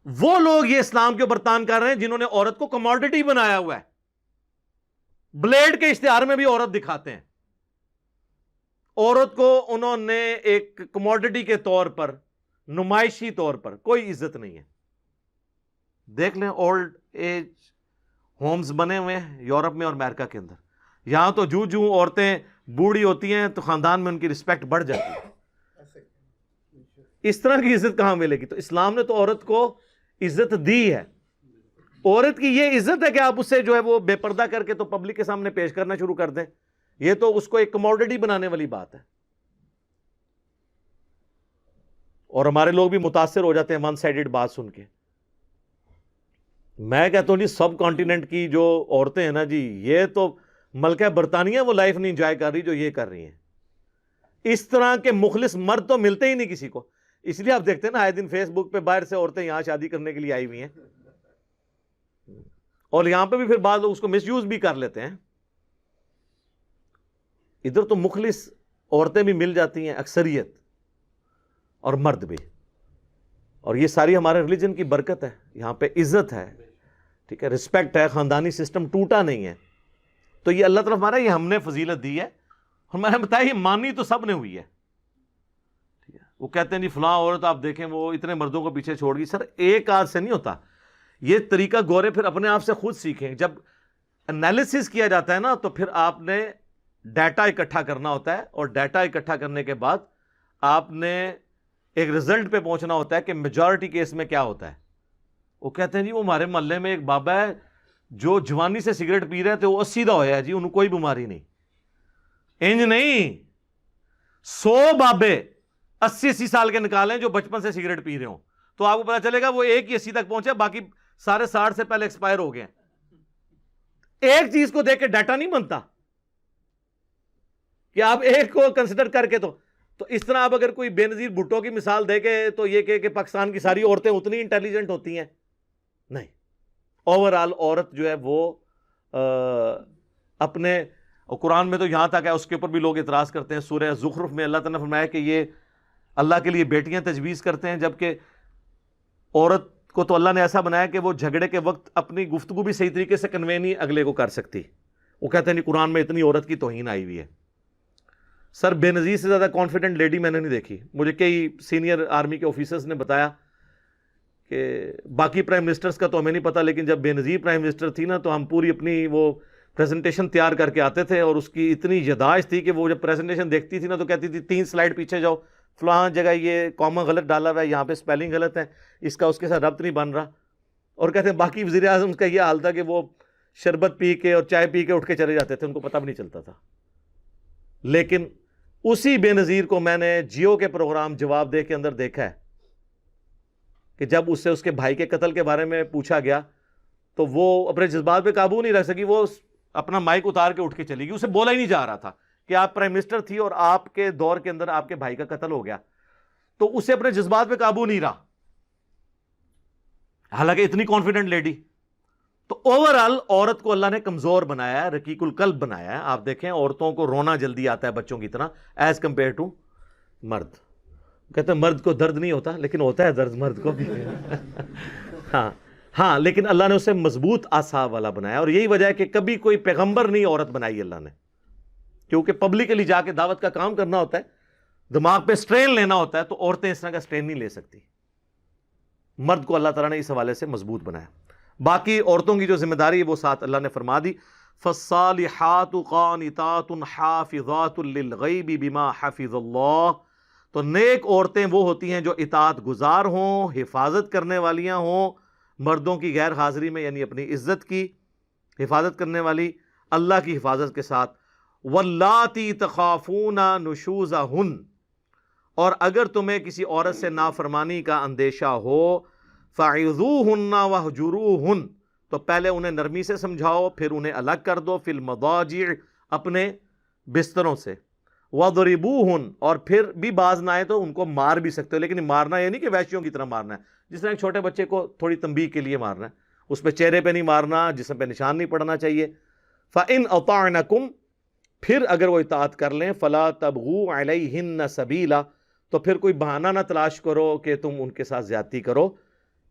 وہ لوگ یہ اسلام کے اوپر تان کر رہے ہیں جنہوں نے عورت کو کموڈٹی بنایا ہوا ہے. بلیڈ کے اشتہار میں بھی عورت دکھاتے ہیں. عورت کو انہوں نے ایک کموڈٹی کے طور پر، نمائشی طور پر، کوئی عزت نہیں ہے. دیکھ لیں اولڈ ایج ہومز بنے ہوئے ہیں یورپ میں اور امریکہ کے اندر. یہاں تو جو عورتیں بوڑھی ہوتی ہیں تو خاندان میں ان کی رسپیکٹ بڑھ جاتی ہے. اس طرح کی عزت کہاں ملے گی؟ تو اسلام نے تو عورت کو عزت دی ہے. عورت کی یہ عزت ہے کہ آپ اسے جو ہے وہ بے پردہ کر کے تو پبلک کے سامنے پیش کرنا شروع کر دیں یہ تو اس کو ایک کموڈٹی بنانے والی بات ہے. اور ہمارے لوگ بھی متاثر ہو جاتے ہیں ون سائیڈڈ بات سن کے. میں کہتا ہوں جی سب کانٹیننٹ کی جو عورتیں ہیں نا جی، یہ تو ملکہ برطانیہ وہ لائف نہیں انجوائے کر رہی جو یہ کر رہی ہیں. اس طرح کے مخلص مرد تو ملتے ہی نہیں کسی کو. اس لیے آپ دیکھتے ہیں نا آئے دن فیس بک پہ باہر سے عورتیں یہاں شادی کرنے کے لیے آئی ہوئی ہیں، اور یہاں پہ بھی پھر بعض لوگ اس کو مس یوز بھی کر لیتے ہیں. ادھر تو مخلص عورتیں بھی مل جاتی ہیں اکثریت، اور مرد بھی. اور یہ ساری ہمارے ریلیجن کی برکت ہے. یہاں پہ عزت ہے، ٹھیک ہے، رسپیکٹ ہے، خاندانی سسٹم ٹوٹا نہیں ہے. تو یہ اللہ تعالیٰ ہمارا یہ ہم نے فضیلت دی ہے. ہمارے بتایا یہ مانی تو سب نے ہوئی ہے. ٹھیک ہے، وہ کہتے ہیں جی فلاں عورت آپ دیکھیں وہ اتنے مردوں کو پیچھے چھوڑ گئی. سر ایک آدھ سے نہیں ہوتا یہ طریقہ. گورے پھر اپنے آپ سے خود سیکھیں. جب انالیسس کیا جاتا ہے نا تو پھر آپ نے ڈیٹا اکٹھا کرنا ہوتا ہے، اور ڈیٹا اکٹھا کرنے کے بعد آپ نے ایک رزلٹ پہ پہنچنا ہوتا ہے کہ میجورٹی کیس میں کیا ہوتا ہے. وہ کہتے ہیں جی وہ ہمارے محلے میں ایک بابا ہے جو جوانی سے سگریٹ پی رہے تھے، وہ 80 دا ہویا ہے جی، انہوں کوئی بیماری نہیں. انج نہیں، 100 بابے 80 سال کے نکالیں جو بچپن سے سگریٹ پی رہے ہوں، تو آپ کو پتا چلے گا وہ ایک ہی 80 تک پہنچے، باقی سارے 60 سے پہلے ایکسپائر ہو گئے. ایک چیز کو دیکھ کے ڈیٹا نہیں بنتا کہ آپ ایک کو کنسیڈر کر کے. تو اس طرح آپ اگر کوئی بے نظیر بھٹو کی مثال دے کے تو یہ کہ پاکستان کی ساری عورتیں اتنی انٹیلیجنٹ ہوتی ہیں، نہیں. اوور آل عورت جو ہے وہ اپنے، قرآن میں تو یہاں تک ہے، اس کے اوپر بھی لوگ اعتراض کرتے ہیں. سورہ زخرف میں اللہ تعالیٰ نے فرمایا کہ یہ اللہ کے لیے بیٹیاں تجویز کرتے ہیں، جبکہ عورت کو تو اللہ نے ایسا بنایا کہ وہ جھگڑے کے وقت اپنی گفتگو بھی صحیح طریقے سے کنوے نہیں اگلے کو کر سکتی. وہ کہتے ہیں نہیں قرآن میں اتنی عورت کی توہین آئی ہوئی ہے. سر بے نظیر سے زیادہ کانفیڈنٹ لیڈی میں نے نہیں دیکھی. مجھے کئی سینئر آرمی کے آفیسرز نے بتایا کہ باقی پرائم منسٹرز کا تو ہمیں نہیں پتا، لیکن جب بے نظیر پرائم منسٹر تھی نا تو ہم پوری اپنی وہ پریزنٹیشن تیار کر کے آتے تھے، اور اس کی اتنی یاداشت تھی کہ وہ جب پریزنٹیشن دیکھتی تھی نا تو کہتی تھی 3 سلائیڈ پیچھے جاؤ، فلاں جگہ یہ کامہ غلط ڈالا ہوا ہے، یہاں پہ اسپیلنگ غلط ہے، اس کا اس کے ساتھ ربط نہیں بن رہا. اور کہتے ہیں باقی وزیر اعظم کا یہ حال تھا کہ وہ شربت پی کے اور چائے پی کے اٹھ کے چلے جاتے تھے، ان کو پتہ بھی نہیں چلتا تھا. لیکن اسی بے نظیر کو میں نے جیو کے پروگرام جواب دے کے اندر دیکھا ہے کہ جب اس سے اس کے بھائی کے قتل کے بارے میں پوچھا گیا تو وہ اپنے جذبات پہ قابو نہیں رکھ سکی، وہ اپنا مائک اتار کے اٹھ کے چلی گئی. اسے بولا ہی نہیں جا رہا تھا کہ آپ پرائم منسٹر تھی اور آپ کے دور کے اندر آپ کے بھائی کا قتل ہو گیا، تو اسے اپنے جذبات پہ قابو نہیں رہا، حالانکہ اتنی کانفیڈنٹ لیڈی. تو اوور آل عورت کو اللہ نے کمزور بنایا ہے، رقیق القلب بنایا ہے. آپ دیکھیں عورتوں کو رونا جلدی آتا ہے بچوں کی طرح ایز کمپیئر ٹو مرد. کہتے ہیں مرد کو درد نہیں ہوتا، لیکن ہوتا ہے درد مرد کو بھی. ہاں لیکن اللہ نے اسے مضبوط اعصاب والا بنایا، اور یہی وجہ ہے کہ کبھی کوئی پیغمبر نہیں عورت بنائی اللہ نے، کیونکہ پبلکلی جا کے دعوت کا کام کرنا ہوتا ہے، دماغ پہ سٹرین لینا ہوتا ہے، تو عورتیں اس طرح کا سٹرین نہیں لے سکتی. مرد کو اللہ تعالیٰ نے اس حوالے سے مضبوط بنایا. باقی عورتوں کی جو ذمہ داری ہے وہ ساتھ اللہ نے فرما دی. فالصالحات قانتات حافظات للغیب بما حفظ اللہ. تو نیک عورتیں وہ ہوتی ہیں جو اطاعت گزار ہوں، حفاظت کرنے والیاں ہوں مردوں کی غیر حاضری میں، یعنی اپنی عزت کی حفاظت کرنے والی اللہ کی حفاظت کے ساتھ. واللاتی تخافون نشوزہن. اور اگر تمہیں کسی عورت سے نافرمانی کا اندیشہ ہو، فَعِظُوهُنَّ وَهْجُرُوهُنَّ. تو پہلے انہیں نرمی سے سمجھاؤ، پھر انہیں الگ کر دو، فِي الْمَضَاجِعِ اپنے بستروں سے. وَضْرِبُوهُنَّ. اور پھر بھی باز نہ آئے تو ان کو مار بھی سکتے ہو، لیکن مارنا یہ نہیں کہ وحشیوں کی طرح مارنا ہے، جس طرح ایک چھوٹے بچے کو تھوڑی تنبیہ کے لیے مارنا ہے، اس پہ چہرے پہ نہیں مارنا، جسم پہ نشان نہیں پڑنا چاہیے. فَإِنْ أَطَعْنَكُمْ. پھر اگر وہ اطاعت کر لیں، فَلَا تَبْغُوا عَلَيْهِنَّ سَبِيلًا. تو پھر کوئی بہانہ نہ تلاش کرو کہ تم ان کے ساتھ زیادتی کرو.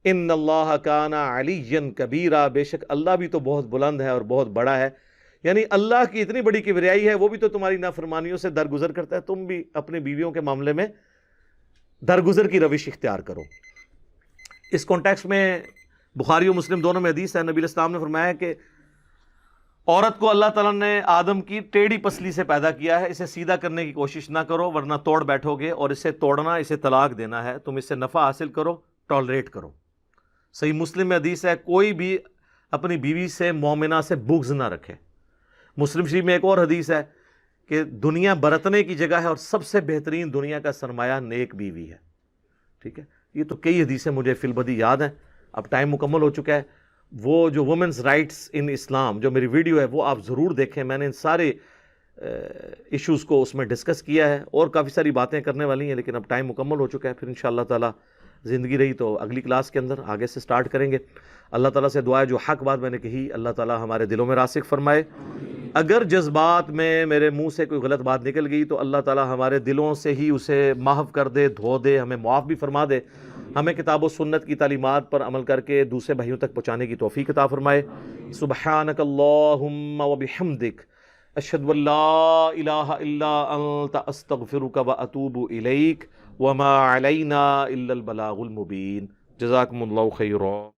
ان اللہ کان علیٰ کبیرا. بے شک اللہ بھی تو بہت بلند ہے اور بہت بڑا ہے. یعنی اللہ کی اتنی بڑی کبریائی ہے، وہ بھی تو تمہاری نافرمانیوں سے درگزر کرتا ہے، تم بھی اپنی بیویوں کے معاملے میں درگزر کی روش اختیار کرو. اس کانٹیکسٹ میں بخاری و مسلم دونوں میں حدیث ہے، نبی علیہ السلام نے فرمایا کہ عورت کو اللہ تعالیٰ نے آدم کی ٹیڑھی پسلی سے پیدا کیا ہے، اسے سیدھا کرنے کی کوشش نہ کرو ورنہ توڑ بیٹھو گے، اور اسے توڑنا، اسے طلاق دینا ہے. تم اس سے نفع حاصل کرو، ٹالریٹ کرو. صحیح مسلم میں حدیث ہے کوئی بھی اپنی بیوی سے مومنہ سے بغض نہ رکھے. مسلم شریف میں ایک اور حدیث ہے کہ دنیا برتنے کی جگہ ہے اور سب سے بہترین دنیا کا سرمایہ نیک بیوی ہے. ٹھیک ہے, یہ تو کئی حدیثیں مجھے فی البدی یاد ہیں. اب ٹائم مکمل ہو چکا ہے. وہ جو وومنز رائٹس ان اسلام جو میری ویڈیو ہے وہ آپ ضرور دیکھیں. میں نے ان سارے ایشوز کو اس میں ڈسکس کیا ہے, اور کافی ساری باتیں کرنے والی ہیں, لیکن اب ٹائم مکمل ہو چکا ہے. پھر انشاءاللہ تعالی زندگی رہی تو اگلی کلاس کے اندر آگے سے سٹارٹ کریں گے. اللہ تعالیٰ سے دعا ہے جو حق بات میں نے کہی اللہ تعالیٰ ہمارے دلوں میں راسخ فرمائے. اگر جذبات میں میرے منہ سے کوئی غلط بات نکل گئی تو اللہ تعالیٰ ہمارے دلوں سے ہی اسے محو کر دے, دھو دے, ہمیں معاف بھی فرما دے. ہمیں کتاب و سنت کی تعلیمات پر عمل کر کے دوسرے بھائیوں تک پہنچانے کی توفیق عطا فرمائے. سبحانک اللہم و بحمدک اشہد ان لا الہ الا انت استغفرک و اتوب الیک وما علینا الا البلاغ المبین. جزاکم اللہ خیرا.